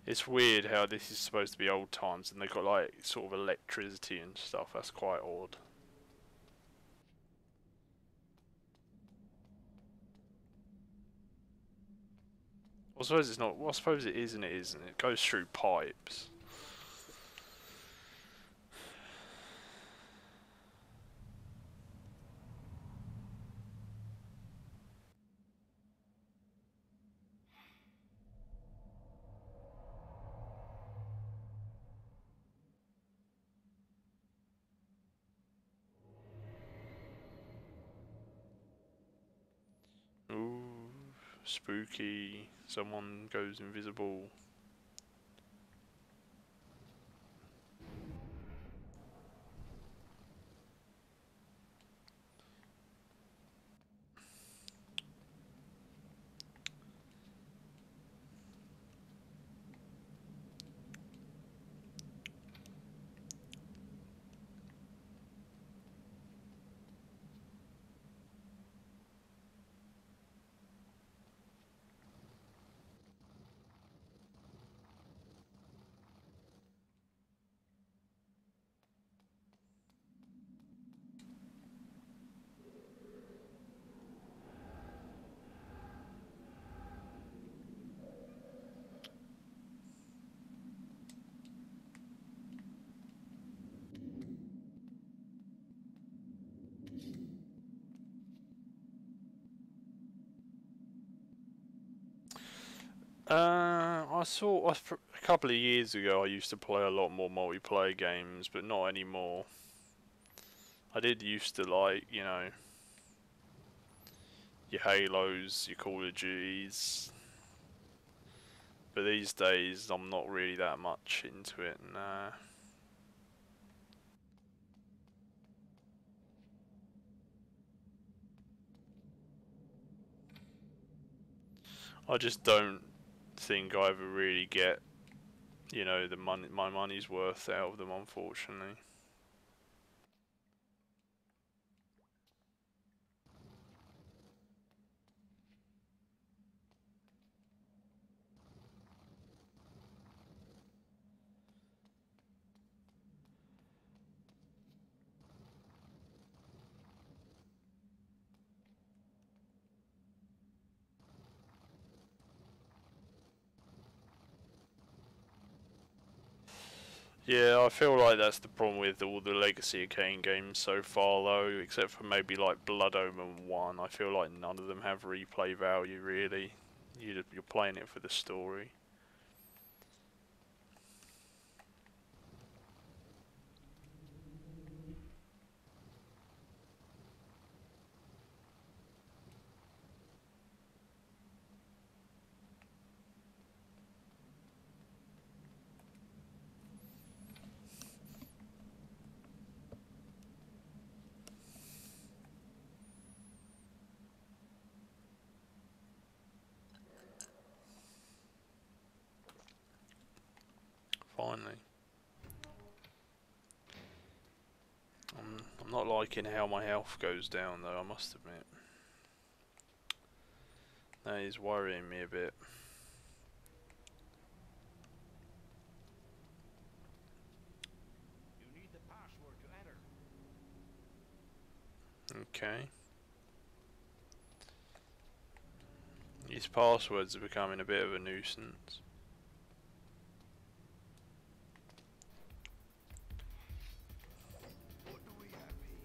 It's weird how this is supposed to be old times and they've got like sort of electricity and stuff. That's quite odd. I suppose it's not. Well, I suppose it is and it isn't. It goes through pipes. Ooh, spooky. Someone goes invisible. I saw a couple of years ago. I used to play a lot more multiplayer games, but not anymore. I did used to like, you know, your Halos, your Call of Duties, but these days I'm not really that much into it. Nah. I just don't think I ever really get, you know, the money, my money's worth out of them, unfortunately. Yeah, I feel like that's the problem with all the Legacy of Kain games so far, though, except for maybe like Blood Omen 1. I feel like none of them have replay value, really. You're playing it for the story. Finally. I'm not liking how my health goes down, though, I must admit. That is worrying me a bit. You need the password to enter. Okay. These passwords are becoming a bit of a nuisance. What do we have here?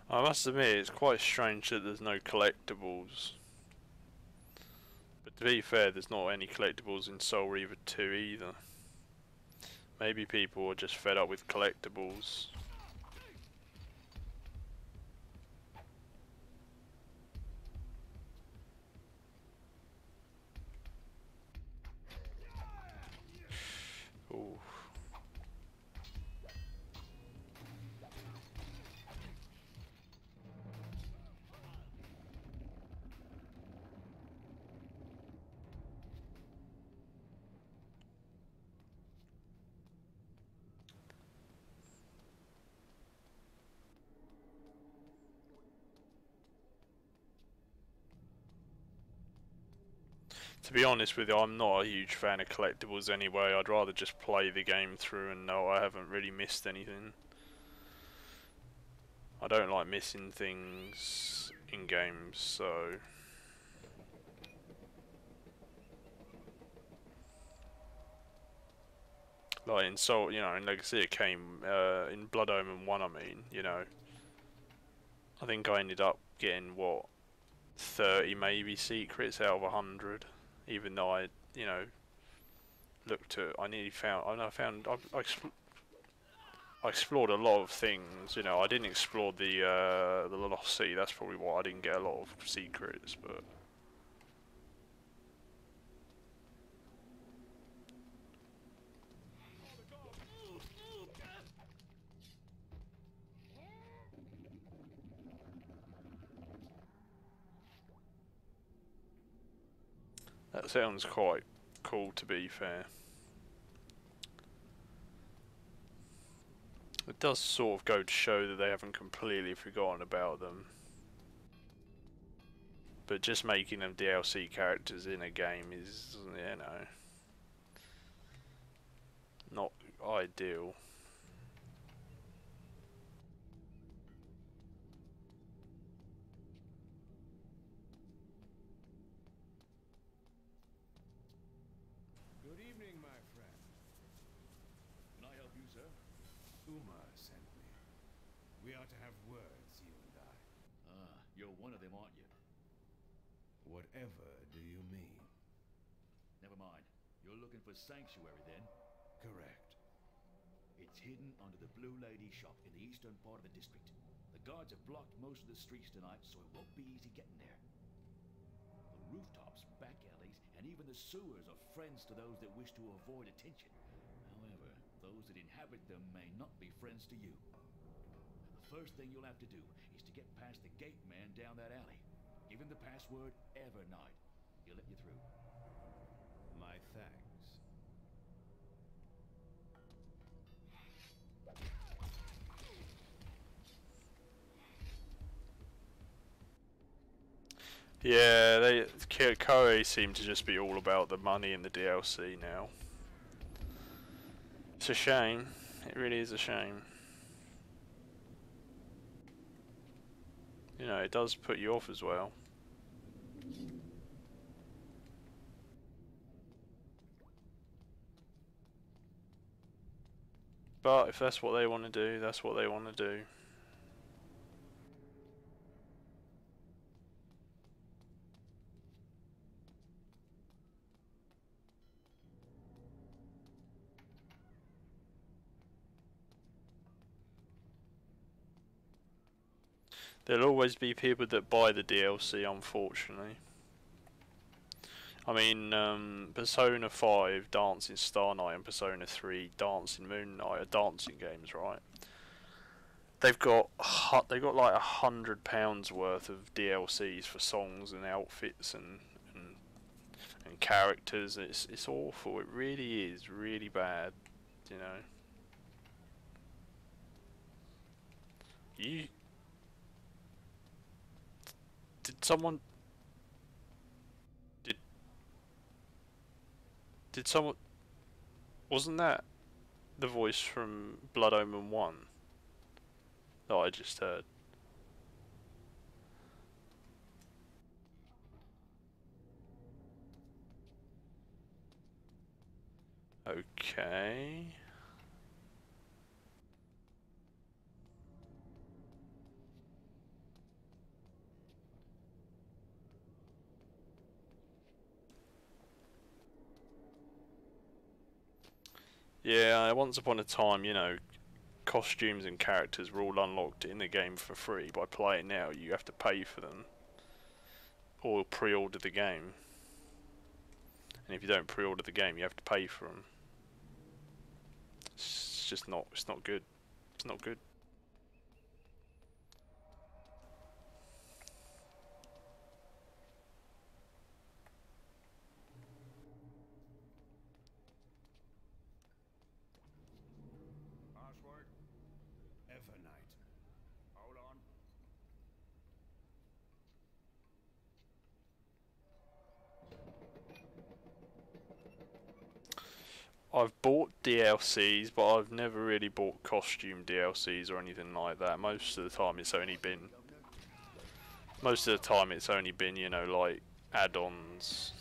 I must admit, it's quite strange that there's no collectibles. But to be fair, there's not any collectibles in Soul Reaver 2 either. Maybe people are just fed up with collectibles. Ooh. To be honest with you, I'm not a huge fan of collectibles anyway. I'd rather just play the game through and know I haven't really missed anything. I don't like missing things in games, so... Like in Soul, you know, in Legacy it came, in Blood Omen 1 I mean, you know. I think I ended up getting, what, 30 maybe secrets out of 100. Even though I, you know, looked at, I nearly found, I explored a lot of things, you know. I didn't explore the Lost Sea, that's probably why I didn't get a lot of secrets, but... That sounds quite cool, to be fair. It does sort of go to show that they haven't completely forgotten about them. But just making them DLC characters in a game is, you know, not ideal. Good evening, my friend. Can I help you, sir? Uma sent me. We are to have words, you and I. Ah, you're one of them, aren't you? Whatever do you mean? Never mind. You're looking for Sanctuary, then? Correct. It's hidden under the Blue Lady shop in the eastern part of the district. The guards have blocked most of the streets tonight, so it won't be easy getting there. The rooftops, back alleys, and even the sewers are friends to those that wish to avoid attention. However, those that inhabit them may not be friends to you. The first thing you'll have to do is to get past the gate man down that alley. Give him the password Evernight. He'll let you through. My thanks. Yeah, Koei seem to just be all about the money and the DLC now. It's a shame. It really is a shame. You know, it does put you off as well. But if that's what they want to do, that's what they want to do. There'll always be people that buy the DLC, unfortunately. I mean, Persona 5, Dancing Star Night, and Persona 3, Dancing Moon Night are dancing games, right? They've got like £100 worth of DLCs for songs and outfits and characters. It's awful. It really is really bad. You know. You did someone did someone wasn't that the voice from Blood Omen 1 that I just heard? Okay. Yeah, once upon a time, you know, costumes and characters were all unlocked in the game for free. By playing now, you have to pay for them or pre-order the game. And if you don't pre-order the game, you have to pay for them. It's just not. It's not good. It's not good. Password? Evernight. Hold on. I've bought DLCs, but I've never really bought costume DLCs or anything like that. Most of the time, it's only been. Most of the time, it's only been, you know, like add-ons.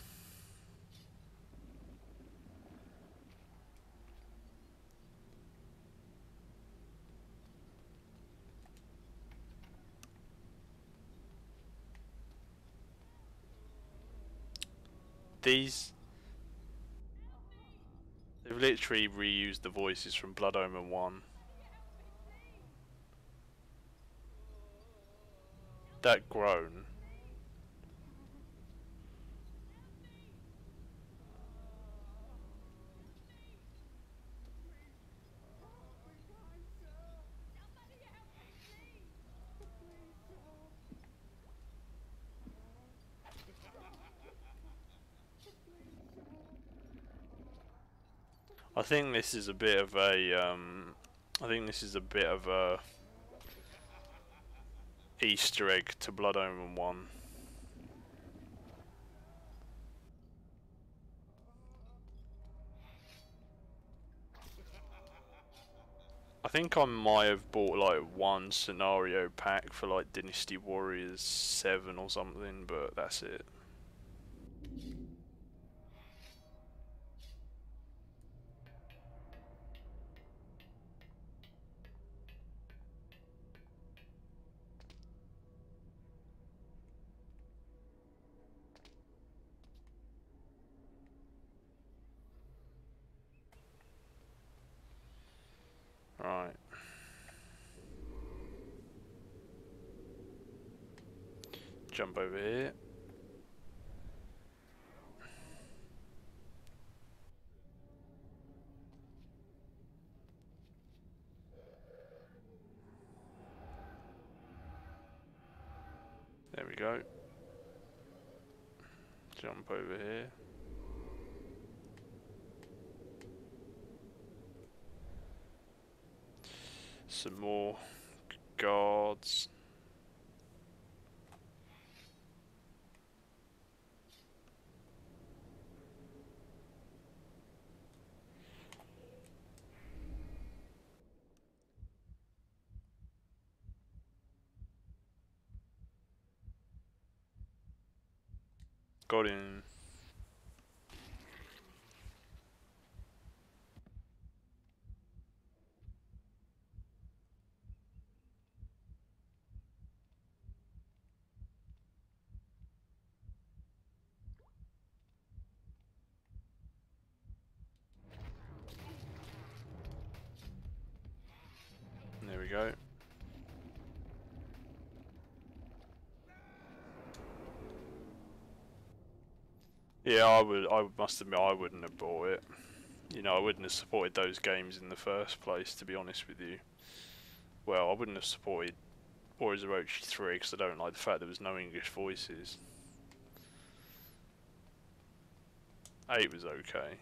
These. They've literally reused the voices from Blood Omen 1. That groan. I think this is a bit of a, I think this is a bit of a Easter egg to Blood Omen 1. I think I might have bought like one scenario pack for like Dynasty Warriors 7 or something, but that's it. Right. Jump over here. There we go. Jump over here. Some more guards. Got him. There we go. Yeah, I must admit I wouldn't have bought it. You know, I wouldn't have supported those games in the first place, to be honest with you. Well, I wouldn't have supported Warriors of Orochi 3 because I don't like the fact there was no English voices. 8 was okay.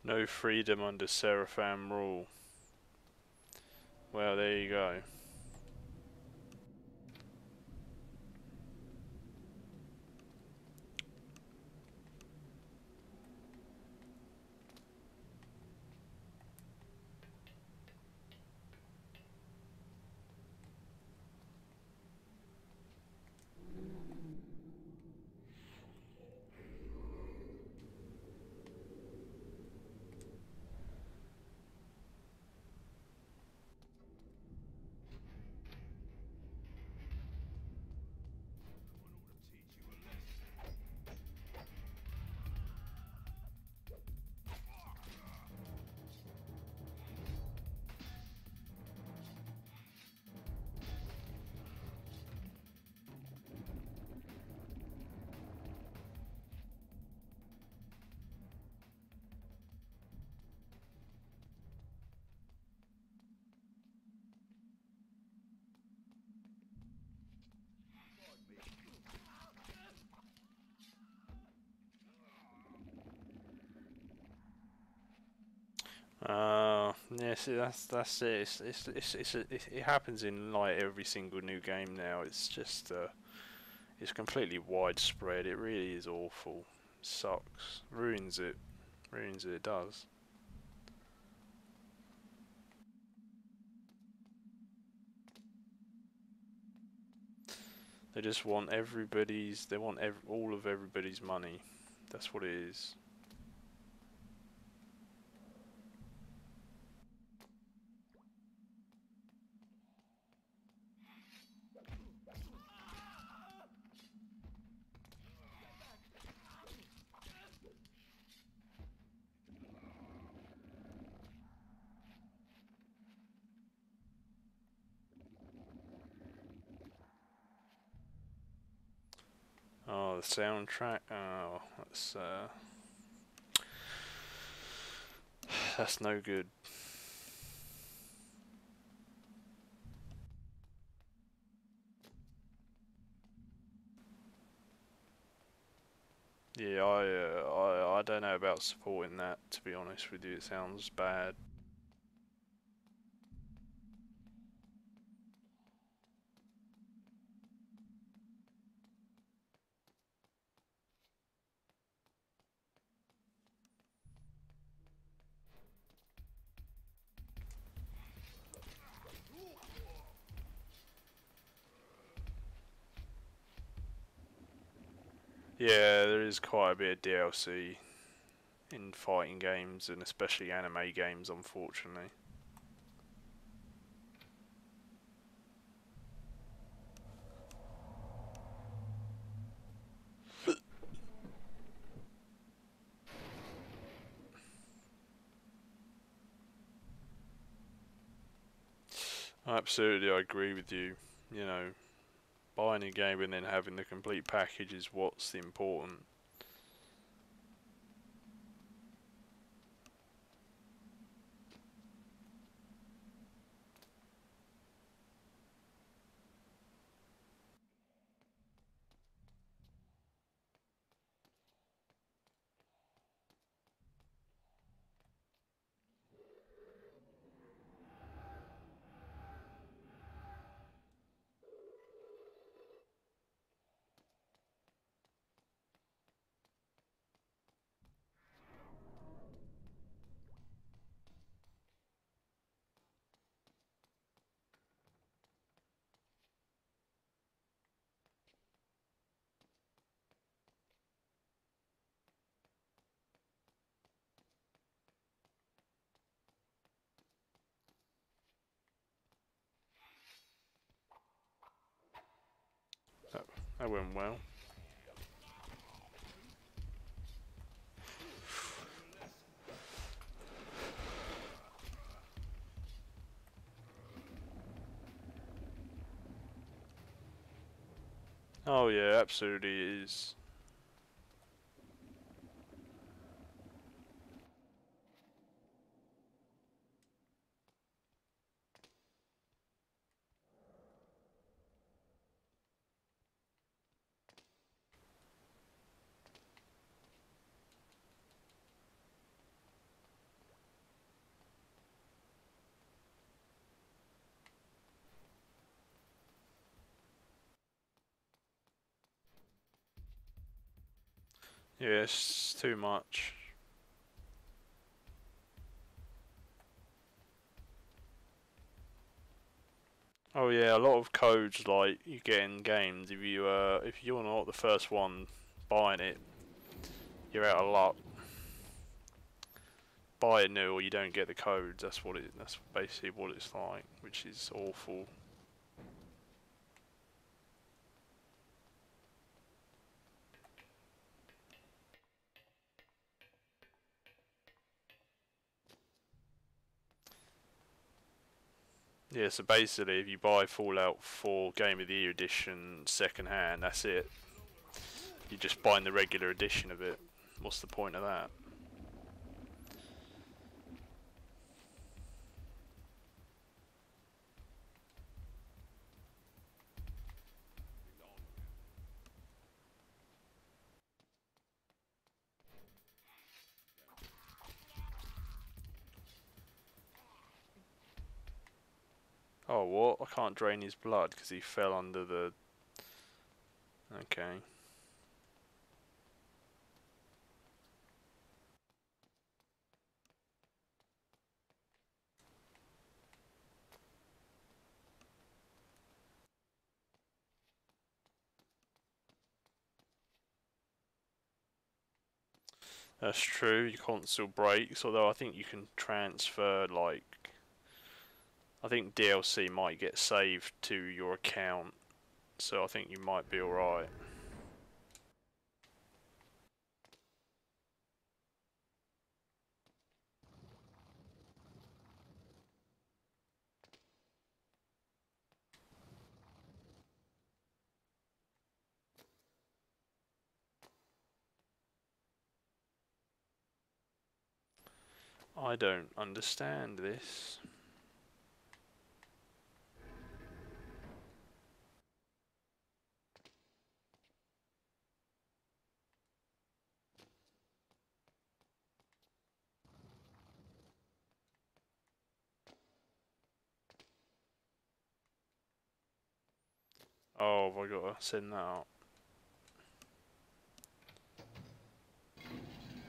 No freedom under Seraphim rule. Well, there you go. Yeah, see, that's it. It happens in like every single new game now. It's just it's completely widespread. It really is awful. Sucks. Ruins it. Ruins it. It does. They just want everybody's. They want all of everybody's money. That's what it is. Oh, the soundtrack. Oh, that's no good. Yeah, I don't know about supporting that. To be honest with you, it sounds bad. Yeah, there is quite a bit of DLC in fighting games and especially anime games, unfortunately. Absolutely, I agree with you. You know, buying a game and then having the complete package is what's the important. That went well. Oh yeah, absolutely it is. Yeah, it's too much. Oh yeah, a lot of codes like you get in games. If you're not the first one buying it, you're out of luck. Buy it new or you don't get the codes. That's basically what it's like, which is awful. Yeah, so basically if you buy Fallout 4 Game of the Year edition second hand, that's it. You're just buying the regular edition of it. What's the point of that? Oh, what? I can't drain his blood because he fell under the... Okay. That's true, your console breaks, although I think you can transfer, like... I think DLC might get saved to your account, so I think you might be alright. I don't understand this. Oh, have I got to send that out?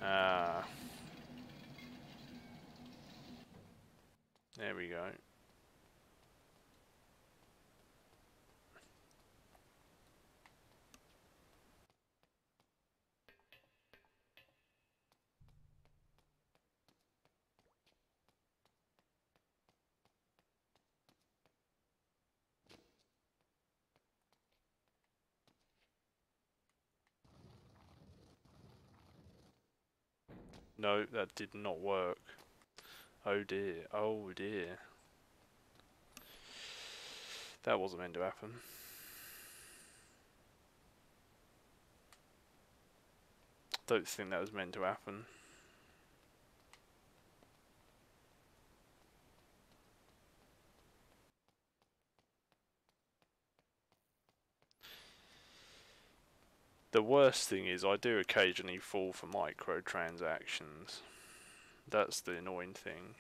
Ah. There we go. No, that did not work. Oh dear, oh dear. That wasn't meant to happen. Don't think that was meant to happen. The worst thing is I do occasionally fall for microtransactions. That's the annoying thing.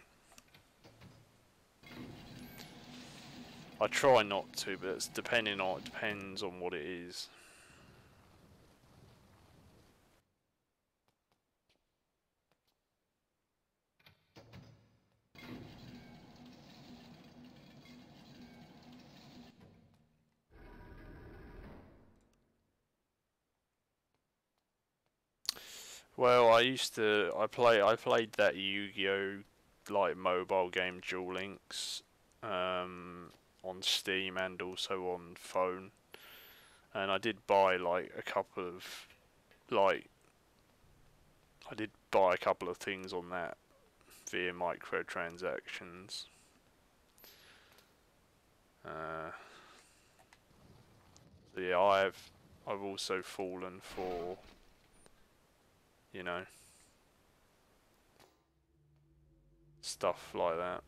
I try not to, but it's depends on what it is. Well, I played that Yu-Gi-Oh like mobile game Duel Links on Steam and also on phone, and I did buy like a couple of like I did buy a couple of things on that via microtransactions. So yeah, I've also fallen for, you know, stuff like that.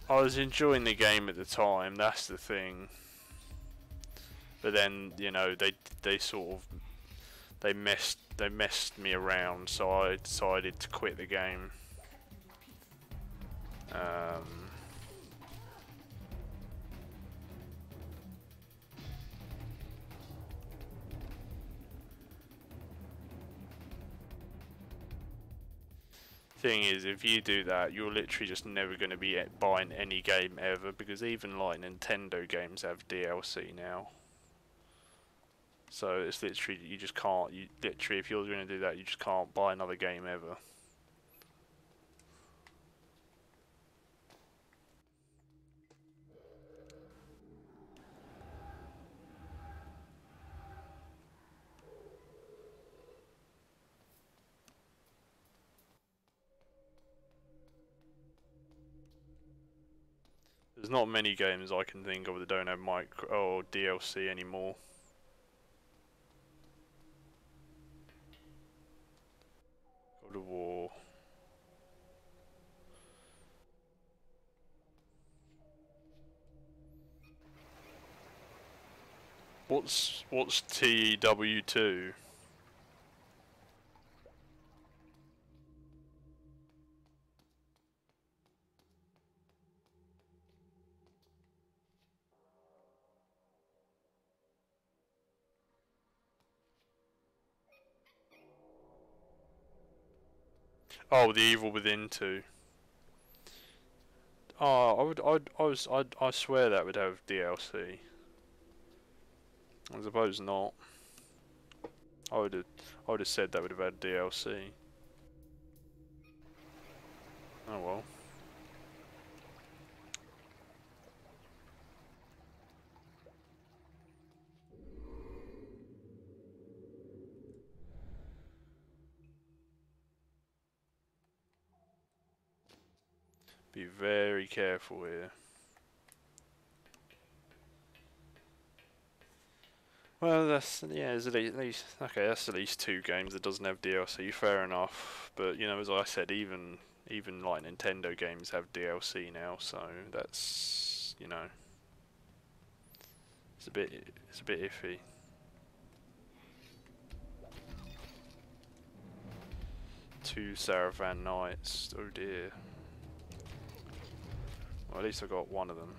I was enjoying the game at the time, that's the thing. But then, you know, they sort of they messed me around, so I decided to quit the game. Thing is, if you do that, you're literally just never going to be buying any game ever, because even like Nintendo games have DLC now. So it's literally, you just can't, you literally, if you're going to do that, you just can't buy another game ever. There's not many games I can think of that don't have micro or DLC anymore. God of War. What's TW2? Oh, The Evil Within 2. Oh, I swear that would have DLC. I suppose not. I would have said that would have had DLC. Oh well. Be very careful here. Well, that's there's at least okay. That's at least 2 games that doesn't have DLC. Fair enough, but you know, as I said, even like Nintendo games have DLC now, so that's it's a bit iffy. Two Saravan Knights. Oh dear. Well, at least I got one of them.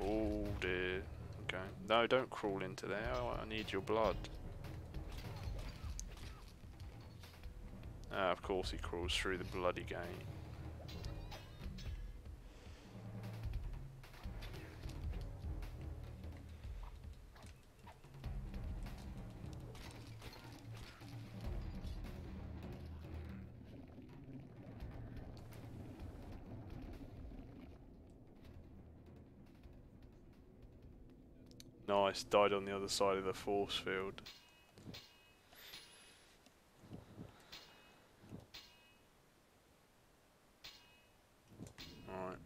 Oh dear. Okay. No, don't crawl into there. I need your blood. Ah, of course he crawls through the bloody gate. Nice, died on the other side of the force field. Alright.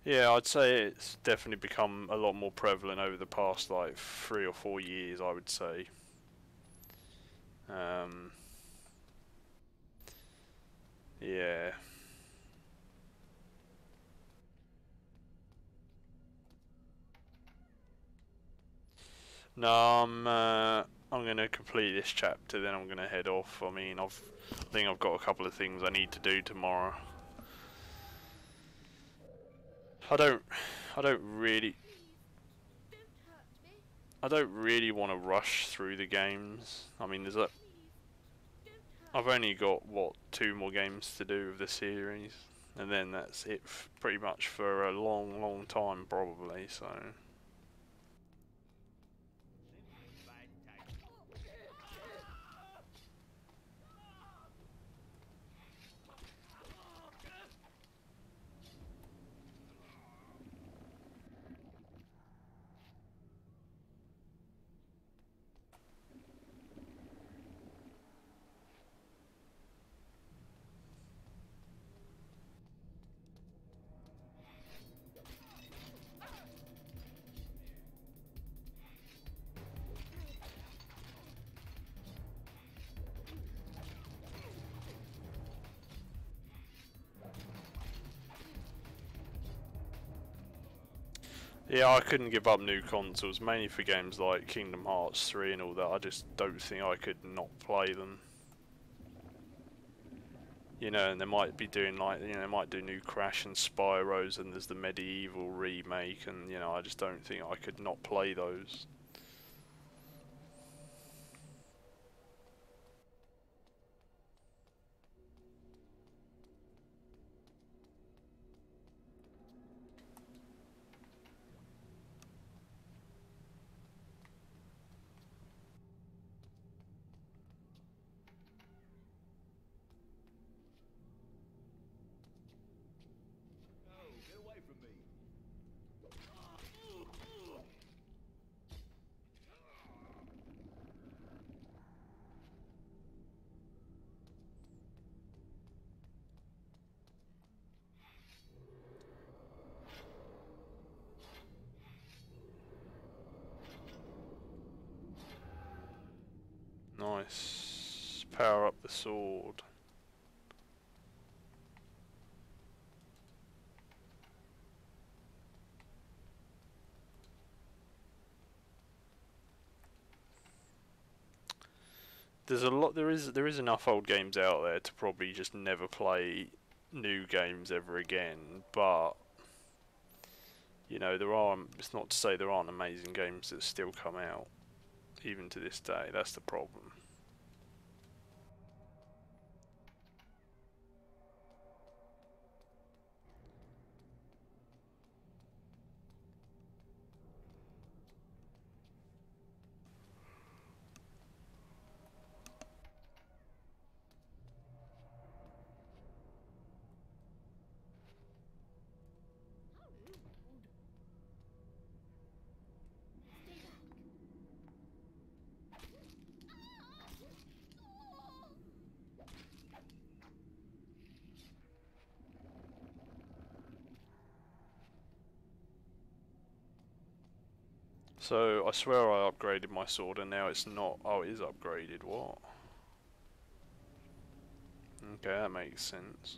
Yeah, I'd say it's definitely become a lot more prevalent over the past like 3 or 4 years, I would say. Yeah. No, I'm gonna complete this chapter, then I'm gonna head off. I mean, I think I've got a couple of things I need to do tomorrow. I don't, I don't really, I don't really want to rush through the games. I mean, I've only got what 2 more games to do of the series, and then that's it pretty much for a long time probably. So. Yeah, I couldn't give up new consoles, mainly for games like Kingdom Hearts 3 and all that. I just don't think I could not play them. You know, and they might be doing like, they might do new Crash and Spyros, and there's the Medieval remake, and I just don't think I could not play those. Nice. Power up the sword. There's a lot. There is enough old games out there to probably just never play new games ever again. But you know, there are. It's not to say there aren't amazing games that still come out, even to this day. That's the problem. So I swear I upgraded my sword and now it's not. Oh, it is upgraded. What? Okay, that makes sense.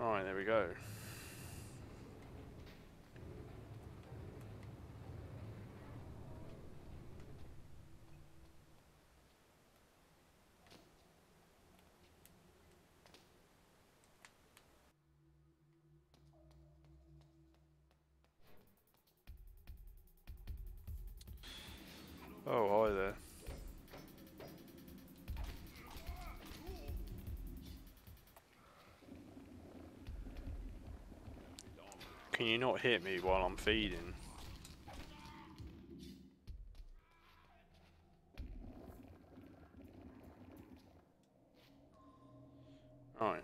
Alright, there we go. Oh, hi there. Can you not hit me while I'm feeding? Alright.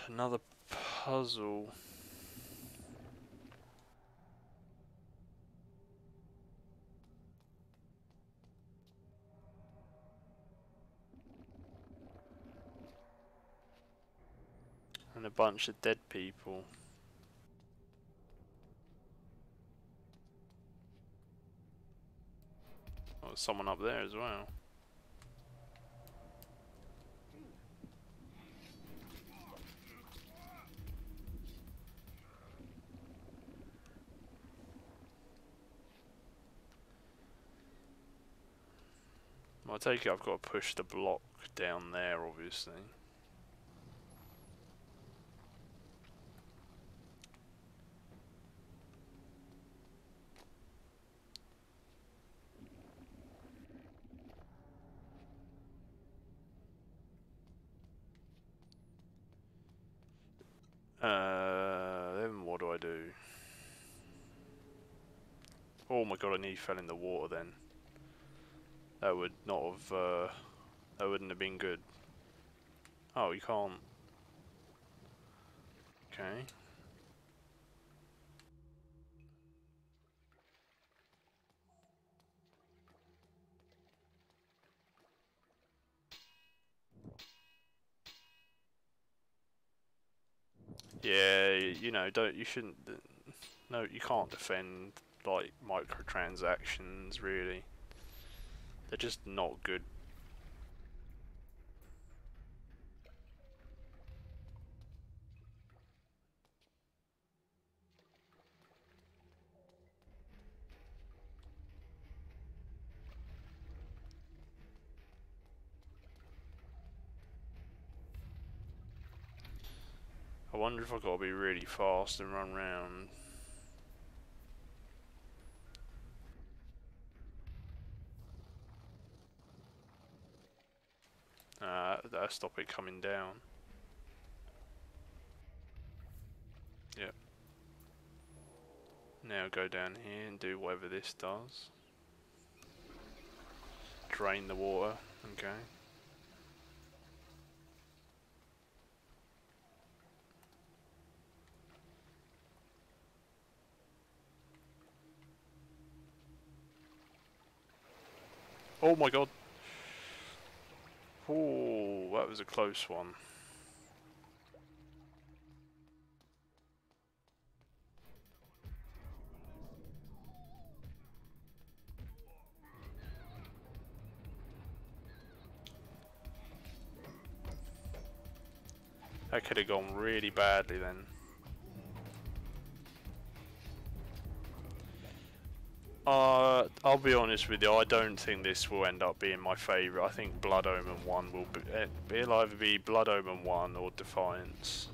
Another puzzle. And a bunch of dead people. Oh, there's someone up there as well. Well, I take it I've got to push the block down there, obviously. Then what do I do? Oh my god, I nearly fell in the water then. That would not have, that wouldn't have been good. Oh, you can't. Okay. Yeah, you know, you shouldn't, no, you can't defend, like, microtransactions, really. They're just not good. wonder if I've got to be really fast and run round. That'll stop it coming down. Yep. Now go down here and do whatever this does. Drain the water. Okay. Oh my god. Oh, that was a close one. That could have gone really badly then. I'll be honest with you, I don't think this will end up being my favourite. I think Blood Omen 1 will be, it'll either be Blood Omen 1 or Defiance.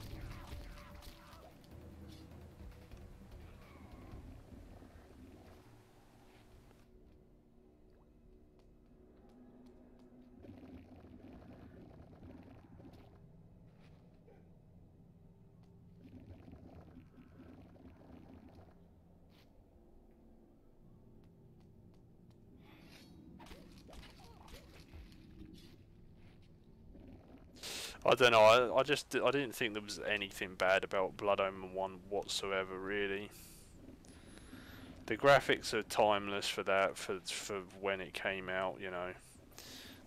I don't know, I didn't think there was anything bad about Blood Omen 1 whatsoever, really. The graphics are timeless for that, for when it came out, you know.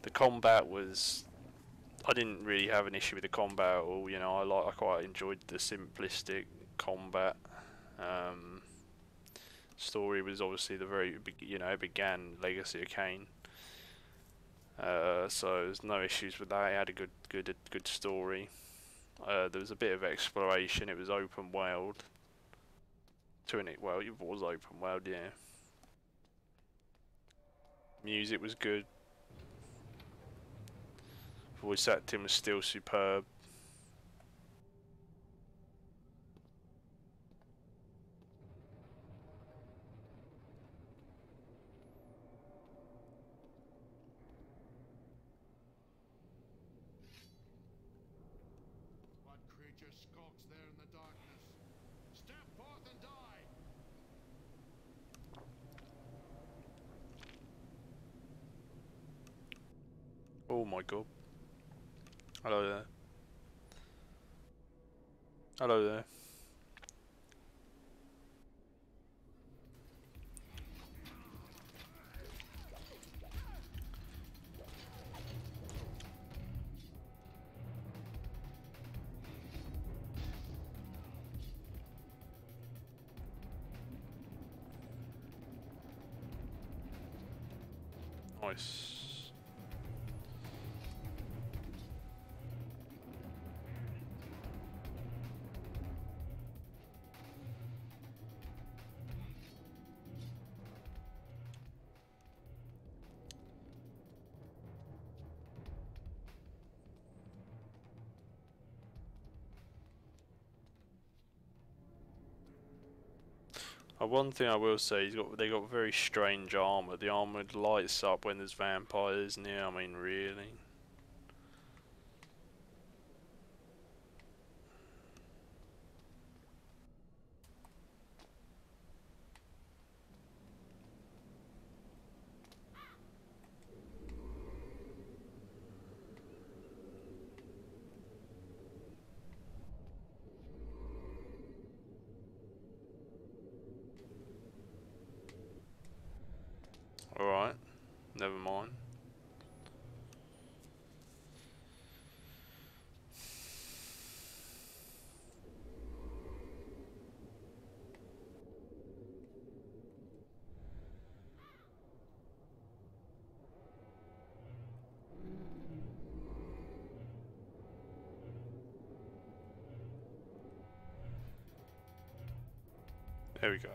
The combat was... I didn't really have an issue with the combat at all, you know, I quite enjoyed the simplistic combat. Story was obviously the very, you know, it began Legacy of Kain. So there's no issues with that. It had a good story. There was a bit of exploration. It was open world. Well, it was open world, yeah. Music was good. Voice acting was still superb. Skulks there in the darkness. Step forth and die. Oh my god. Hello there. Hello there. Nice. One thing I will say, they got very strange armor. The armor lights up when there's vampires near. I mean, really. Alright, never mind. There we go.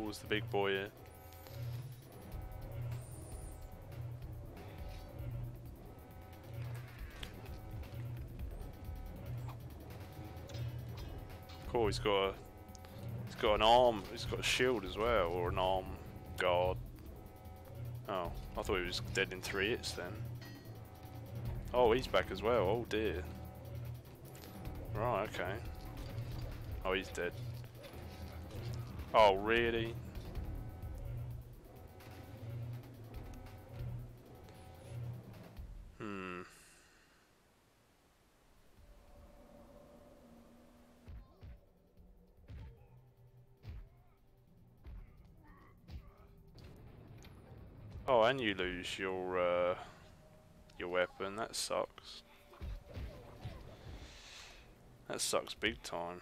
Michael's the big boy here. Cool, he's got an arm, he's got a shield as well, or an arm guard. Oh, I thought he was dead in 3 hits then. Oh, he's back as well, oh dear. Right, okay. Oh, he's dead. Oh, really? Hmm. Oh, and you lose your weapon. That sucks. That sucks big time.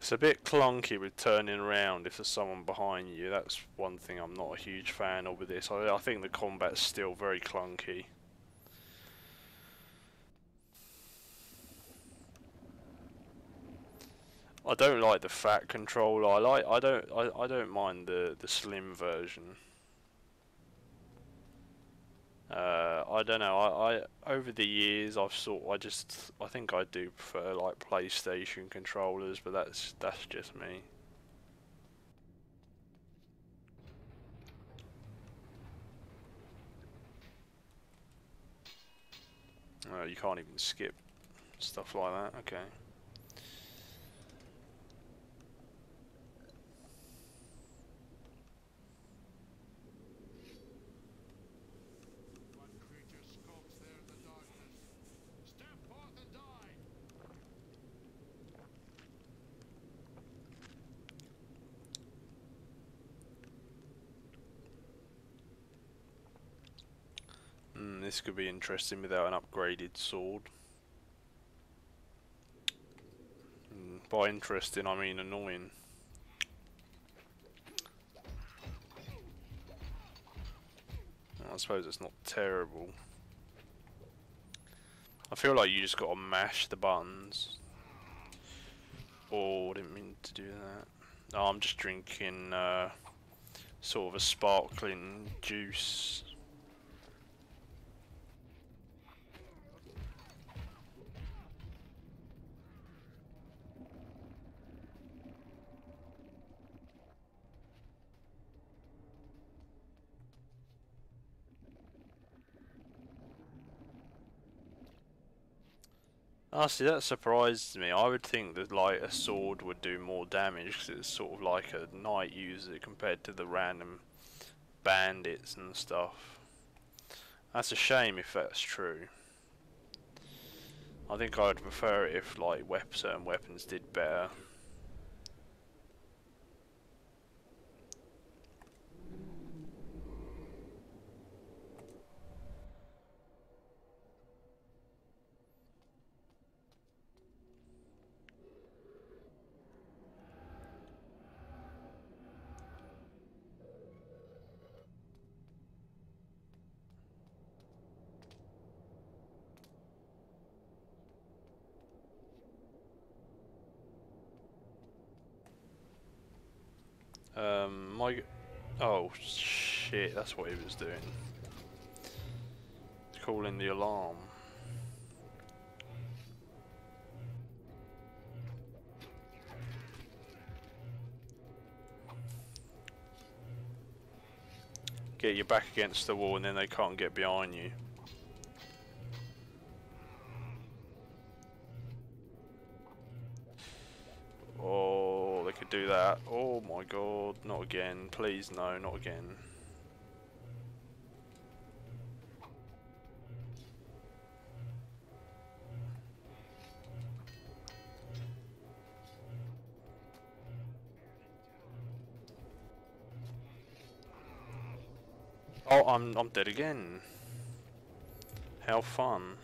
It's a bit clunky with turning around if there's someone behind you. That's one thing I'm not a huge fan of with this. I think the combat's still very clunky. I don't like the fat controller. I don't mind the slim version. I don't know. I over the years I think I do prefer like PlayStation controllers, but that's just me. You can't even skip stuff like that. Okay. What creature skulks there in the darkness? Step forth and die! This could be interesting without an upgraded sword. By interesting, I mean annoying. I suppose it's not terrible. I feel like you just gotta mash the buttons. Oh, I didn't mean to do that. Oh, I'm just drinking sort of a sparkling juice. Ah, see, that surprised me. I would think that like a sword would do more damage because it's sort of like a night user compared to the random bandits and stuff. That's a shame if that's true. I think I'd prefer it if like certain weapons did better. Oh shit, that's what he was doing. He's calling the alarm. Get your back against the wall and then they can't get behind you. Oh, they could do that. Oh my god, not again. Please no, not again. Oh, I'm dead again. How fun.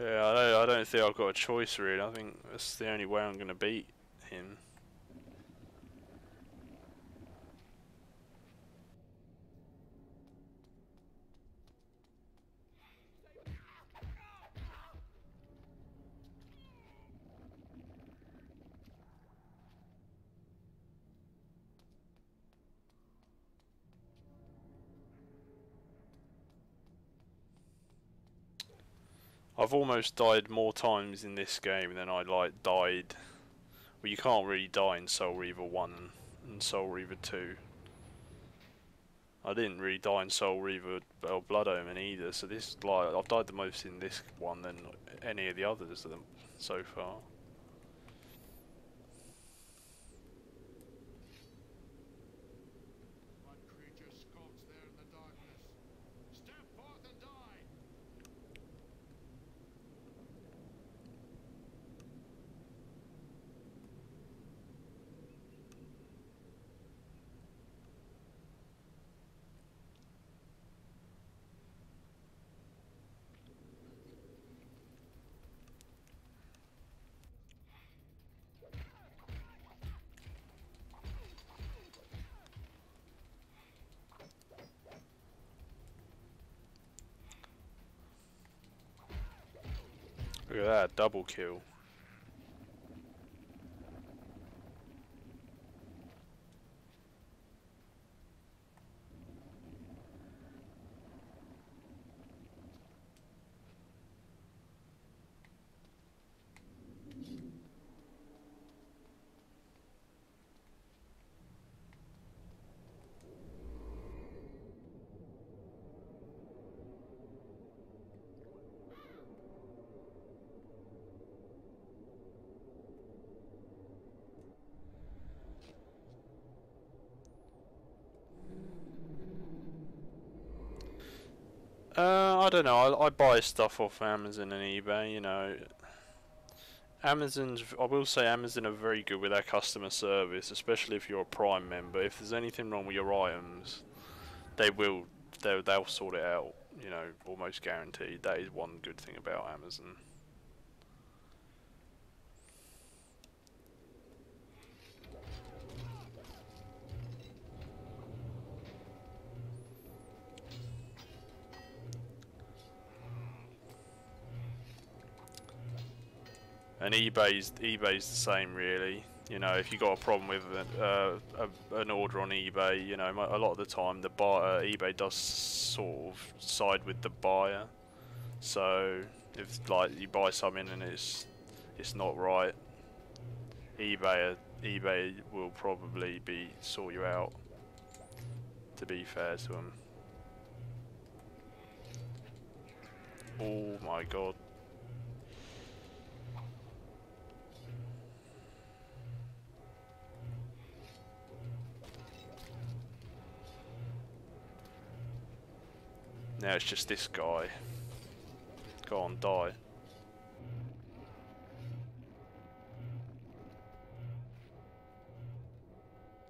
Yeah, I don't think I've got a choice really. I think that's the only way I'm going to beat him. I've almost died more times in this game than I like died. Well, you can't really die in Soul Reaver 1 and Soul Reaver 2. I didn't really die in Soul Reaver or Blood Omen either, so this, like, I've died the most in this one than any of the others of them so far. What creature skulks there in the darkness? Step forth and die! Look at that, double kill. I don't know. I buy stuff off Amazon and eBay. You know, Amazon's. I will say Amazon are very good with their customer service, especially if you're a Prime member. If there's anything wrong with your items, they will. They'll sort it out. You know, almost guaranteed. That is one good thing about Amazon. And eBay's the same really. You know, if you got a problem with an order on eBay, you know, a lot of the time the buyer, eBay does sort of side with the buyer. So if like you buy something and it's not right, eBay will probably sort you out. To be fair to them. Oh my god. Now it's just this guy. Go on, die.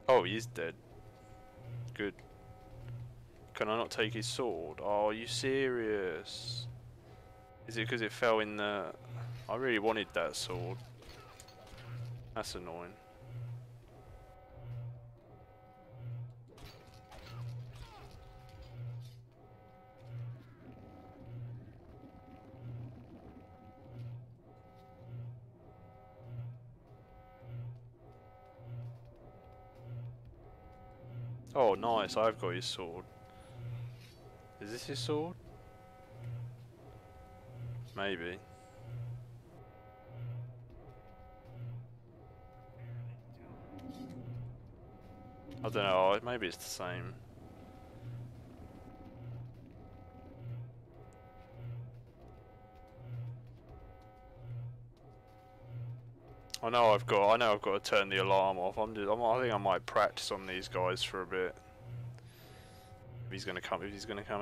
Oh, he is dead. Good. Can I not take his sword? Oh, are you serious? Is it because it fell in the... I really wanted that sword. That's annoying. Oh, nice, I've got his sword. Is this his sword? Maybe. I don't know, maybe it's the same. I know I've got to turn the alarm off. I think I might practice on these guys for a bit. If he's gonna come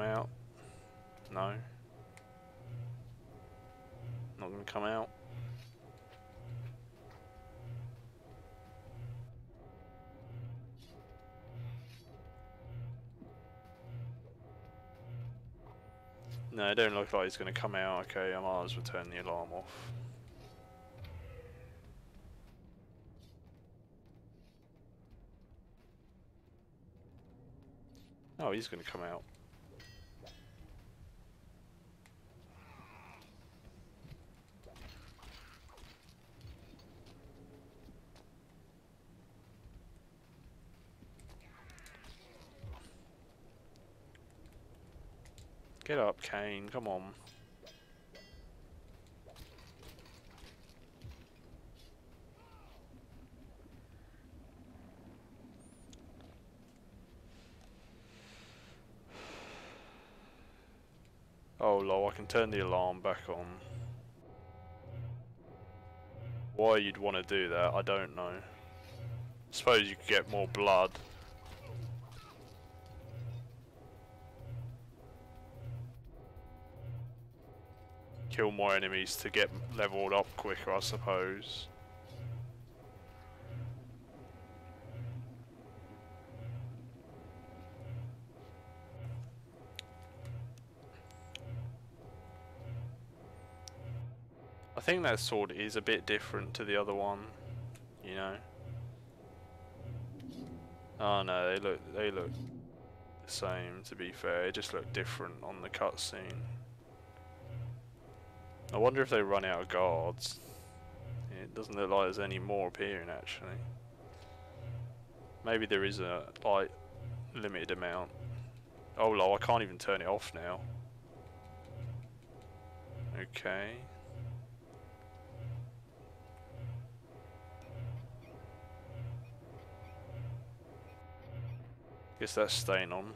out. No. Not gonna come out. No, it don't look like he's gonna come out. Okay, I might as well turn the alarm off. Oh, he's gonna come out. Get up, Kane, come on. Oh lol, I can turn the alarm back on. Why you'd want to do that, I don't know. Suppose you could get more blood. Kill more enemies to get leveled up quicker, I suppose. I think that sword is a bit different to the other one, you know. Oh no, they look the same, to be fair. They just look different on the cutscene. I wonder if they run out of guards. It doesn't look like there's any more appearing actually. Maybe there is a like limited amount. Oh lol, I can't even turn it off now. Okay. Guess that's staying on.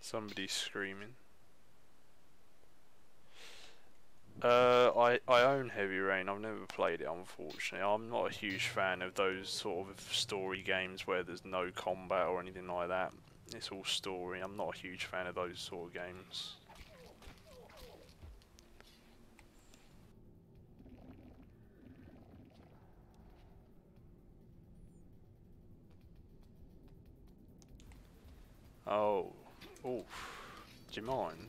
Somebody's screaming. I own Heavy Rain. I've never played it, unfortunately. I'm not a huge fan of those sort of story games where there's no combat or anything like that. It's all story. I'm not a huge fan of those sort of games. Oh, oof. Do you mind?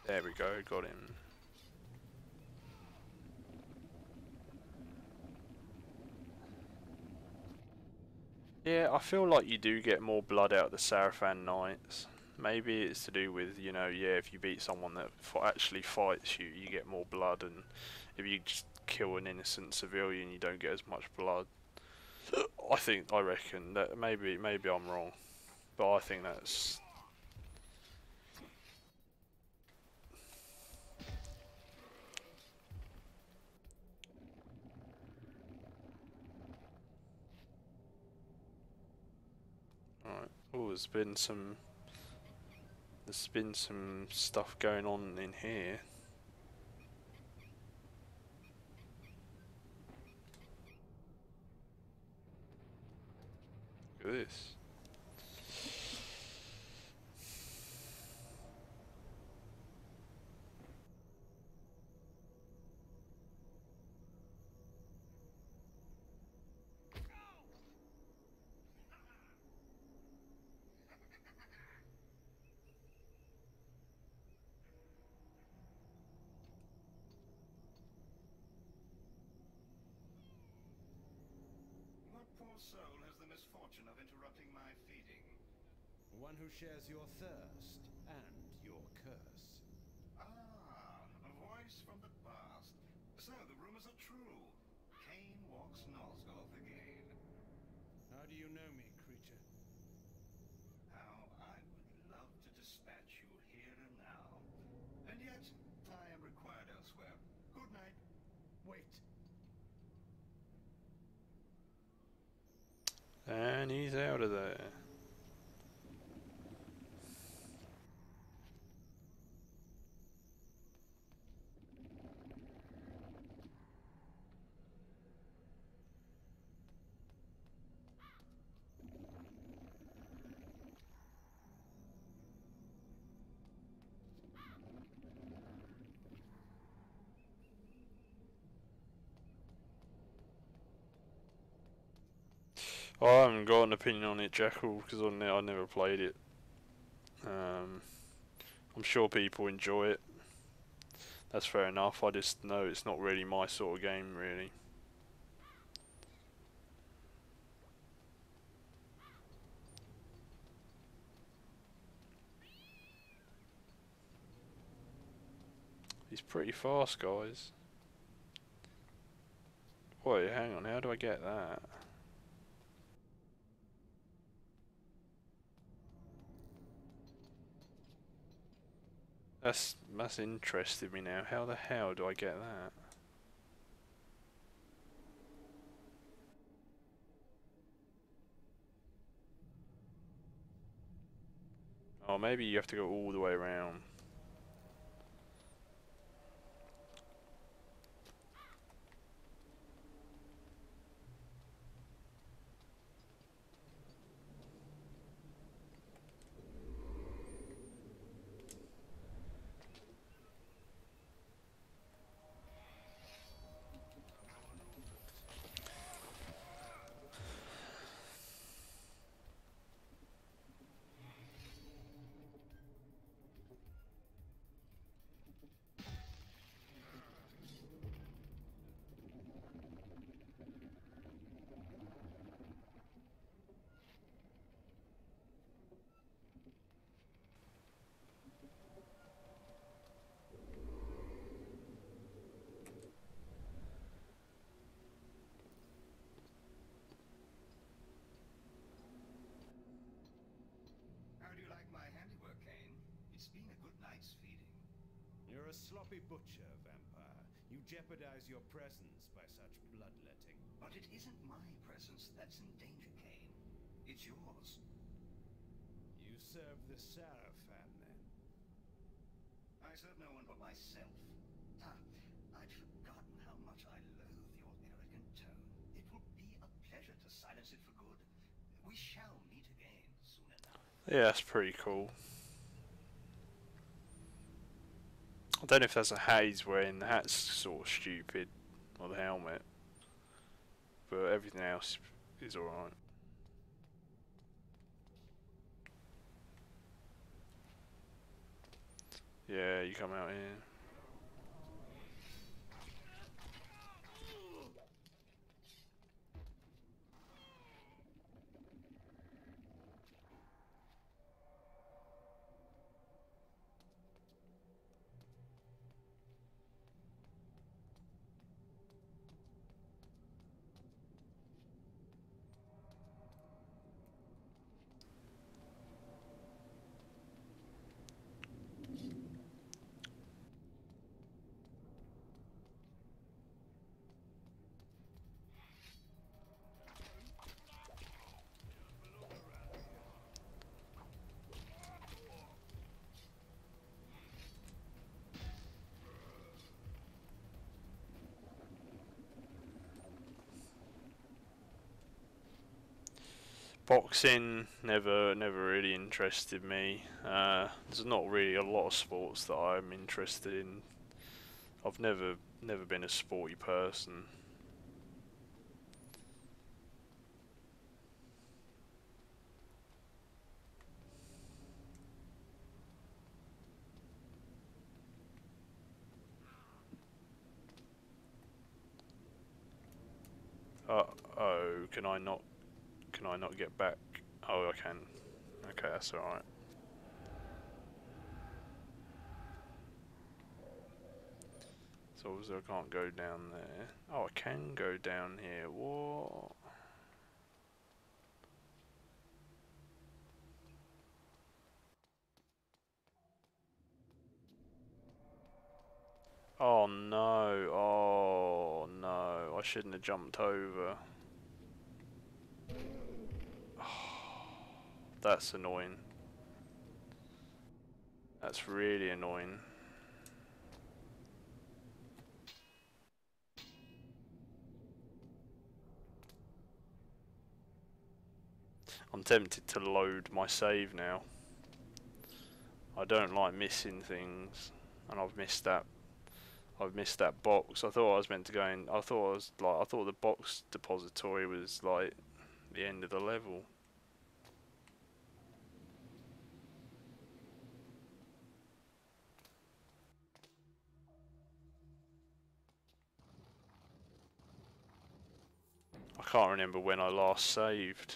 There we go, got him. Yeah, I feel like you do get more blood out of the Sarafan Knights. Maybe it's to do with, you know, yeah, if you beat someone that actually fights you, you get more blood, and if you just kill an innocent civilian, you don't get as much blood. I reckon that maybe I'm wrong, but I think that's. Alright. Oh, there's been some stuff going on in here. Look at this. soul has the misfortune of interrupting my feeding? One who shares your thirst and your curse. Ah, a voice from the past. So the rumors are true. Cain walks Northgolf again. How do you know me, creature? How I would love to dispatch you here and now. And yet, I am required elsewhere. Good night. Wait. And he's out of there. I haven't got an opinion on it, Jackal, because I never played it. I'm sure people enjoy it. That's fair enough. I just know it's not really my sort of game, really. He's pretty fast, guys. Wait, hang on. How do I get that? That's interested me now. How the hell do I get that? Oh, maybe you have to go all the way around. How do you like my handiwork, Cain? It's been a good night's feeding. You're a sloppy butcher, vampire. You jeopardize your presence by such bloodletting. But it isn't my presence that's in danger, Cain. It's yours. You serve the Seraphim, then? I serve no one but myself. Ah, I'd forgotten how much I loathe your arrogant tone. It will be a pleasure to silence it for good. We shall meet again soon enough. Yeah, that's pretty cool. I don't know if that's a hat he's wearing. The hat's sort of stupid, or the helmet, but everything else is alright. Yeah, you come out here. Boxing never really interested me. There's not really a lot of sports that I'm interested in. I've never been a sporty person. Oh, can I not Can I not get back? Oh, I can. Okay, that's alright. So obviously I can't go down there. Oh, I can go down here. What? Oh no. Oh no. I shouldn't have jumped over. That's annoying. That's really annoying. I'm tempted to load my save now. I don't like missing things, and I've missed that. I've missed that box. I thought I was meant to go in. I thought the box depository was like the end of the level. I can't remember when I last saved.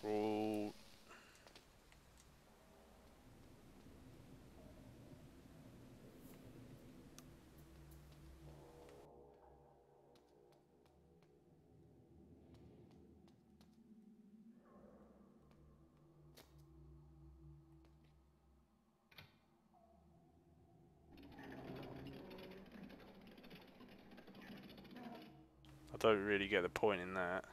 Oh, I don't really get the point in that.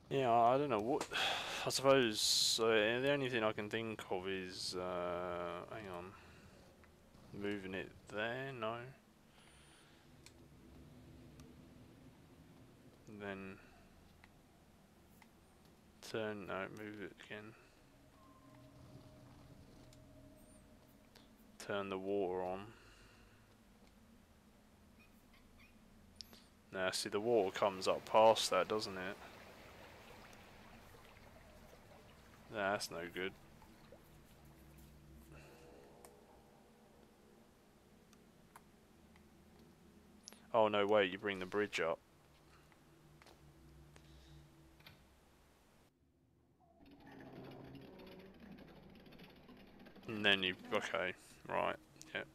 Yeah, I don't know what. I suppose the only thing I can think of is hang on, moving it there. No. And then turn. No, move it again. Turn the water on. Now, see, the water comes up past that, doesn't it? Nah, that's no good. Oh no, wait, you bring the bridge up. And then you, okay, right, yep,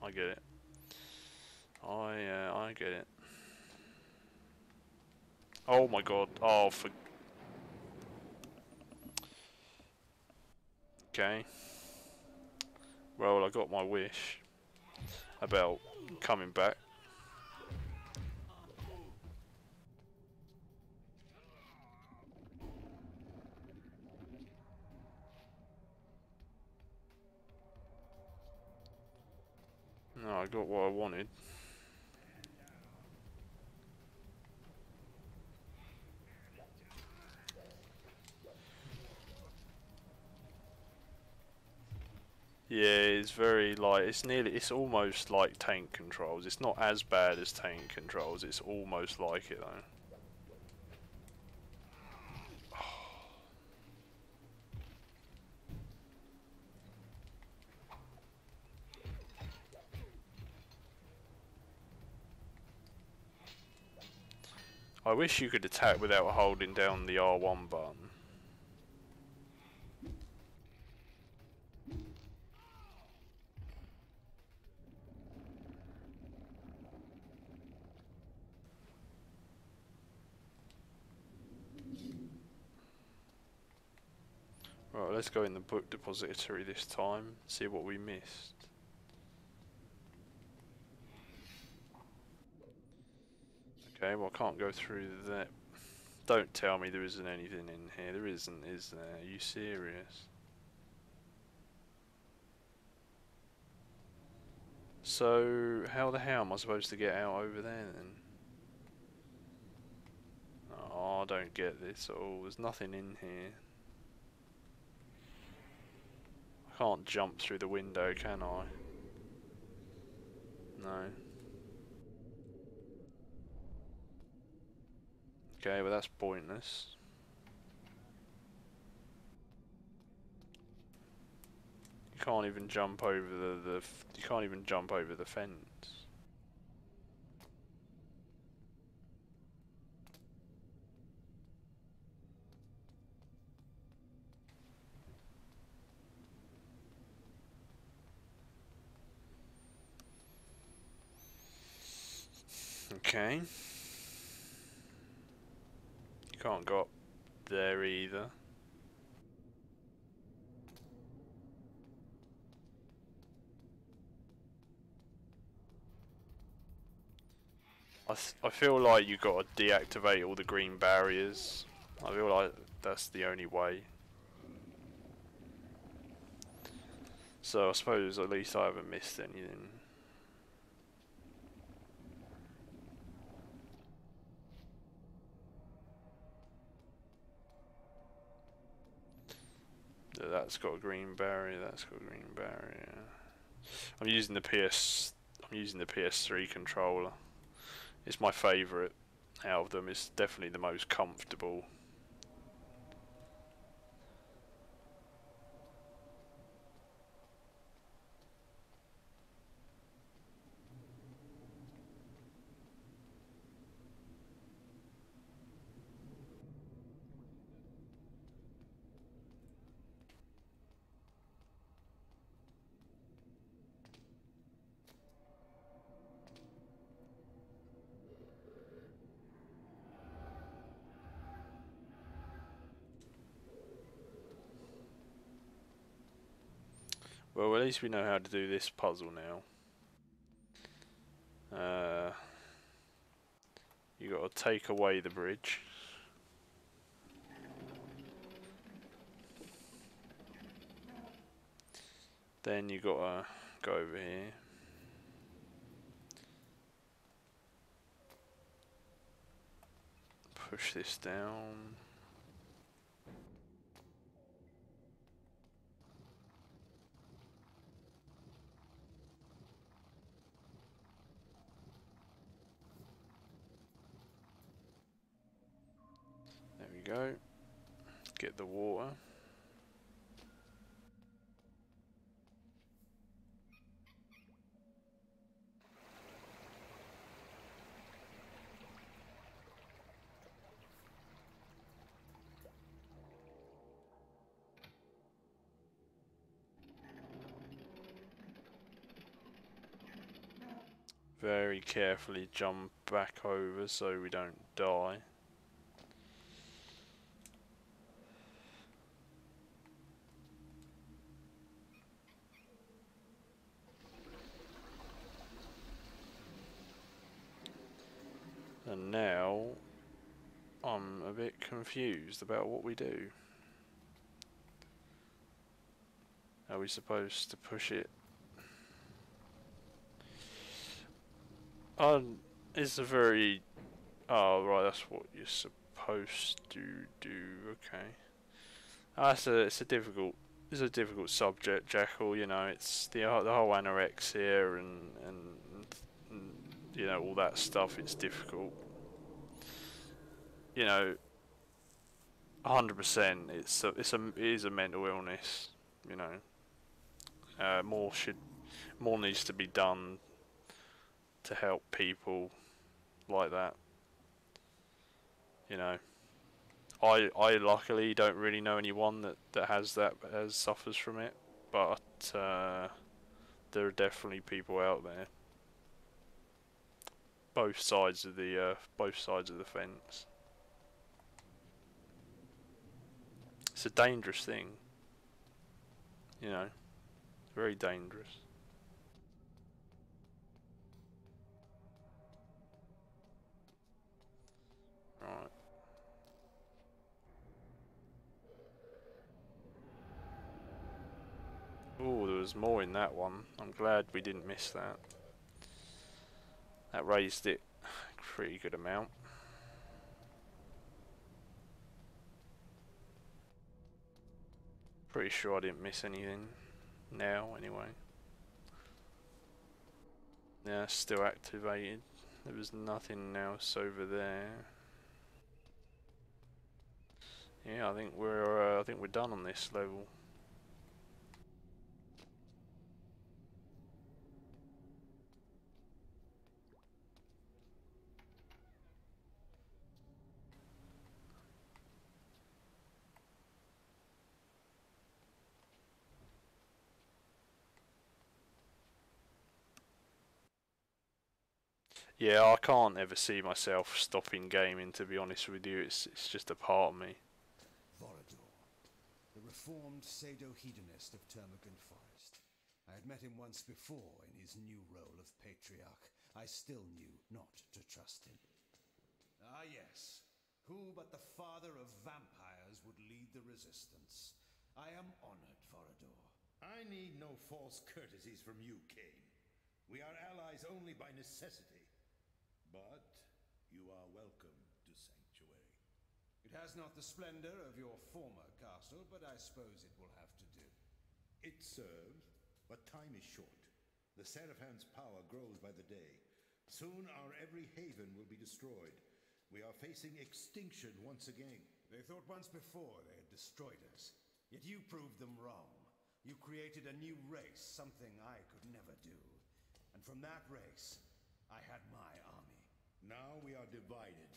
I get it. I get it. Oh my god, oh for... Okay. Well, I got my wish about coming back. No, I got what I wanted. Yeah, it's very like, it's almost like tank controls. It's not as bad as tank controls, it's almost like it though. I wish you could attack without holding down the R1 button. Right, let's go in the book depository this time, see what we missed. Okay, well I can't go through that. Don't tell me there isn't anything in here. There isn't, is there? Are you serious? So, how the hell am I supposed to get out over there then? Oh, I don't get this at all. There's nothing in here. I can't jump through the window, can I? No. Okay, well that's pointless. You can't even jump over you can't even jump over the fence. Okay. You can't go up there either. I feel like you got to deactivate all the green barriers. I feel like that's the only way. So I suppose at least I haven't missed anything. That's got a green barrier, that's got a green barrier. I'm using the PS3 controller. It's my favourite out of them. It's definitely the most comfortable. Well, at least we know how to do this puzzle now. You got to take away the bridge. Then you got to go over here. Push this down. There we go. Get the water. Very carefully jump back over so we don't die. And now I'm a bit confused about what we do. Are we supposed to push it? It's a very... Oh, right, that's what you're supposed to do. Okay. It's a difficult subject, Jackal. You know, it's the whole anorexia and you know all that stuff. It's difficult. You know, 100%. It is a mental illness. You know, more needs to be done to help people like that. You know, I luckily don't really know anyone that has suffers from it, but there are definitely people out there, both sides of the fence. It's a dangerous thing, you know, very dangerous. Right. Oh, there was more in that one. I'm glad we didn't miss that. That raised it a pretty good amount. Pretty sure I didn't miss anything now, anyway. Yeah, still activated. There was nothing else over there. Yeah, I think we're done on this level. Yeah, I can't ever see myself stopping gaming, to be honest with you. It's just a part of me. Vorador, the reformed pseudo-hedonist of Termagant Forest. I had met him once before in his new role of patriarch. I still knew not to trust him. Ah yes, who but the father of vampires would lead the resistance? I am honored, Vorador. I need no false courtesies from you, Cain. We are allies only by necessity. But you are welcome to Sanctuary. It has not the splendor of your former castle, but I suppose it will have to do. It serves, but time is short. The Seraphan's power grows by the day. Soon our every haven will be destroyed. We are facing extinction once again. They thought once before they had destroyed us. Yet you proved them wrong. You created a new race, something I could never do. And from that race, I had my army. Now we are divided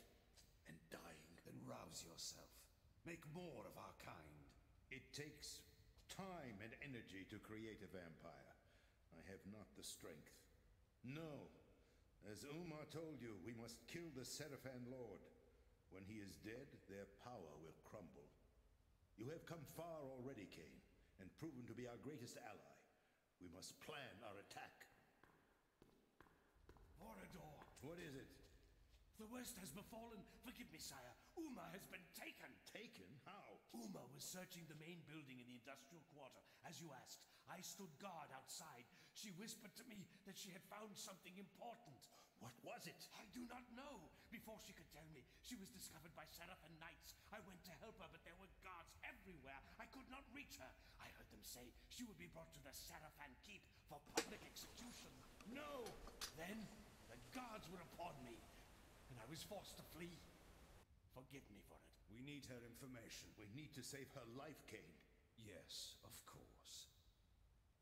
and dying. Then rouse yourself. Make more of our kind. It takes time and energy to create a vampire. I have not the strength. No. As Umar told you, we must kill the Seraphan Lord. When he is dead, their power will crumble. You have come far already, Cain, and proven to be our greatest ally. We must plan our attack. Vorador! What is it? The worst has befallen. Forgive me, sire. Uma has been taken. Taken? How? Uma was searching the main building in the industrial quarter, as you asked. I stood guard outside. She whispered to me that she had found something important. What was it? I do not know. Before she could tell me, she was discovered by Seraphan Knights. I went to help her, but there were guards everywhere. I could not reach her. I heard them say she would be brought to the Seraphan Keep for public execution. No! Then the guards were upon me, and I was forced to flee. Forgive me for it. We need her information. We need to save her life, Cain. Yes, of course.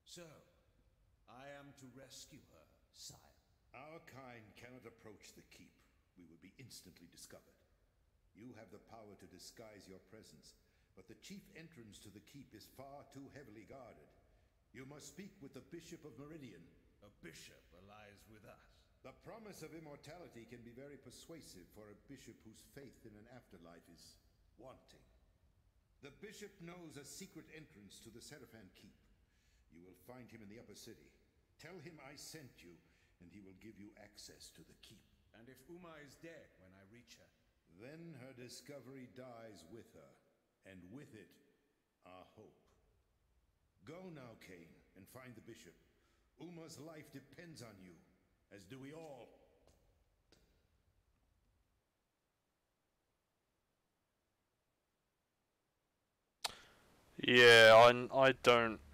So, I am to rescue her, sire. Our kind cannot approach the keep. We would be instantly discovered. You have the power to disguise your presence, but the chief entrance to the keep is far too heavily guarded. You must speak with the Bishop of Meridian. A bishop allies with us. The promise of immortality can be very persuasive for a bishop whose faith in an afterlife is wanting. The bishop knows a secret entrance to the Seraphan Keep. You will find him in the upper city. Tell him I sent you, and he will give you access to the keep. And if Uma is dead when I reach her? Then her discovery dies with her, and with it, our hope. Go now, Cain, and find the bishop. Uma's life depends on you, as do we all. Yeah,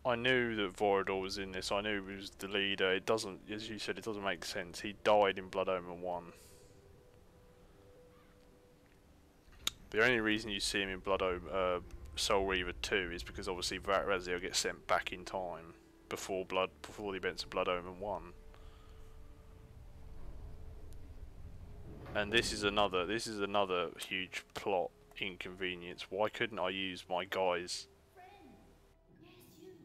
I knew that Vorador was in this. I knew he was the leader. It doesn't, as you said, it doesn't make sense. He died in Blood Omen 1. The only reason you see him in Soul Reaver 2 is because obviously Raziel gets sent back in time before the events of Blood Omen 1. And this is another huge plot inconvenience. Why couldn't I use my guys? Friend! Yes, you!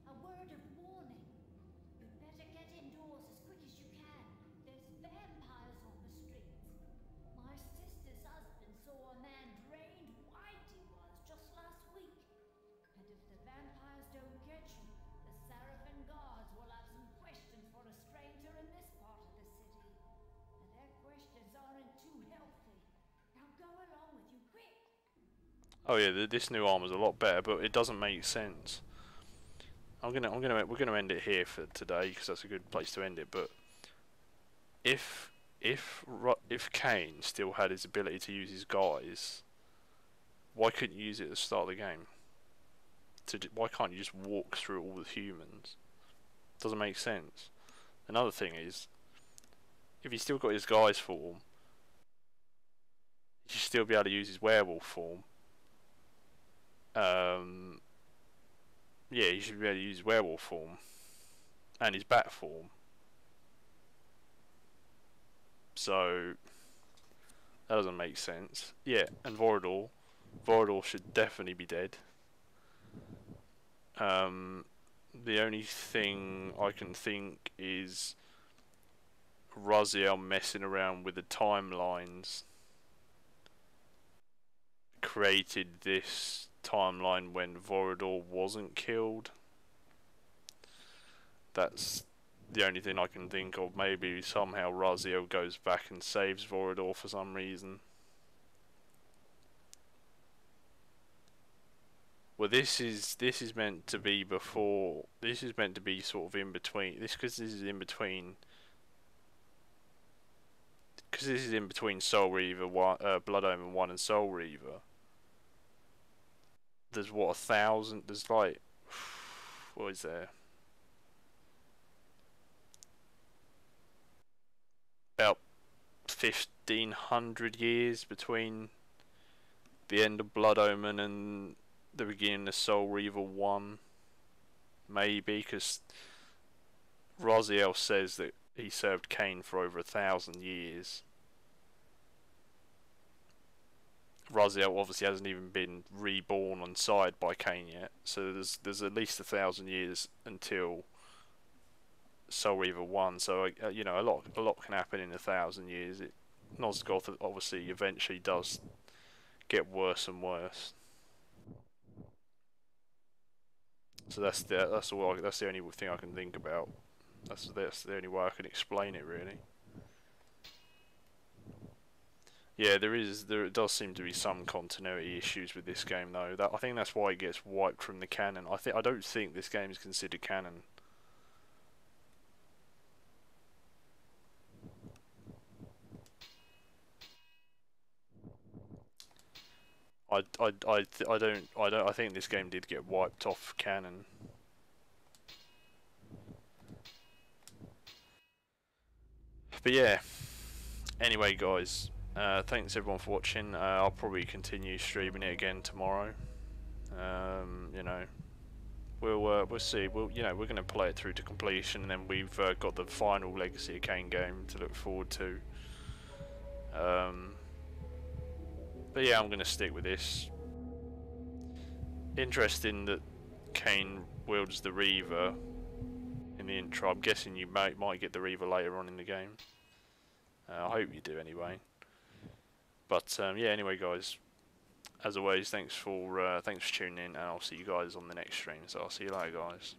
A word of warning. You'd better get indoors as quick as you can. There's vampires on the streets. My sister's husband saw a man drained white he was just last week. And if the vampires don't get you, the Seraphim guards will have some questions for a stranger in this part of the city. And their questions aren't too healthy. Now go along with you, quick! Oh yeah, this new armor's a lot better, but it doesn't make sense. We're gonna end it here for today because that's a good place to end it. But if Kane still had his ability to use his guys, why couldn't you use it at the start of the game? Why can't you just walk through all the humans? Doesn't make sense. Another thing is, if he's still got his guys form, he should still be able to use his werewolf form. Yeah, he should be able to use his werewolf form and his bat form. So that doesn't make sense. Yeah, and Vorador should definitely be dead. The only thing I can think is Raziel messing around with the timelines created this timeline when Vorador wasn't killed. That's the only thing I can think of. Maybe somehow Raziel goes back and saves Vorador for some reason. Well, this is meant to be before. This is meant to be sort of in between. Because this is in between. Because this is in between Soul Reaver, Blood Omen 1 and Soul Reaver. There's what, 1,000? There's like, what is there? About 1,500 years between the end of Blood Omen and the beginning of Soul Reaver 1. Maybe, because Raziel says that he served Kane for over 1,000 years. Raziel obviously hasn't even been reborn on side by Kane yet, so there's at least 1,000 years until Soul Reaver 1. So you know, a lot can happen in 1,000 years. Nosgoth obviously eventually does get worse and worse. So that's the only thing I can think about. That's the only way I can explain it, really. Yeah, there does seem to be some continuity issues with this game, though. I think that's why it gets wiped from the canon. I don't think this game is considered canon. I think this game did get wiped off canon. But yeah. Anyway, guys. Thanks everyone for watching. I'll probably continue streaming it again tomorrow. You know, we'll see. We're going to play it through to completion, and then we've got the final Legacy of Kain game to look forward to. But yeah, I'm going to stick with this. Interesting that Kain wields the Reaver in the intro. I'm guessing you might get the Reaver later on in the game. I hope you do anyway. But yeah, anyway, guys, as always, thanks for tuning in, and I'll see you guys on the next stream. So I'll see you later, guys.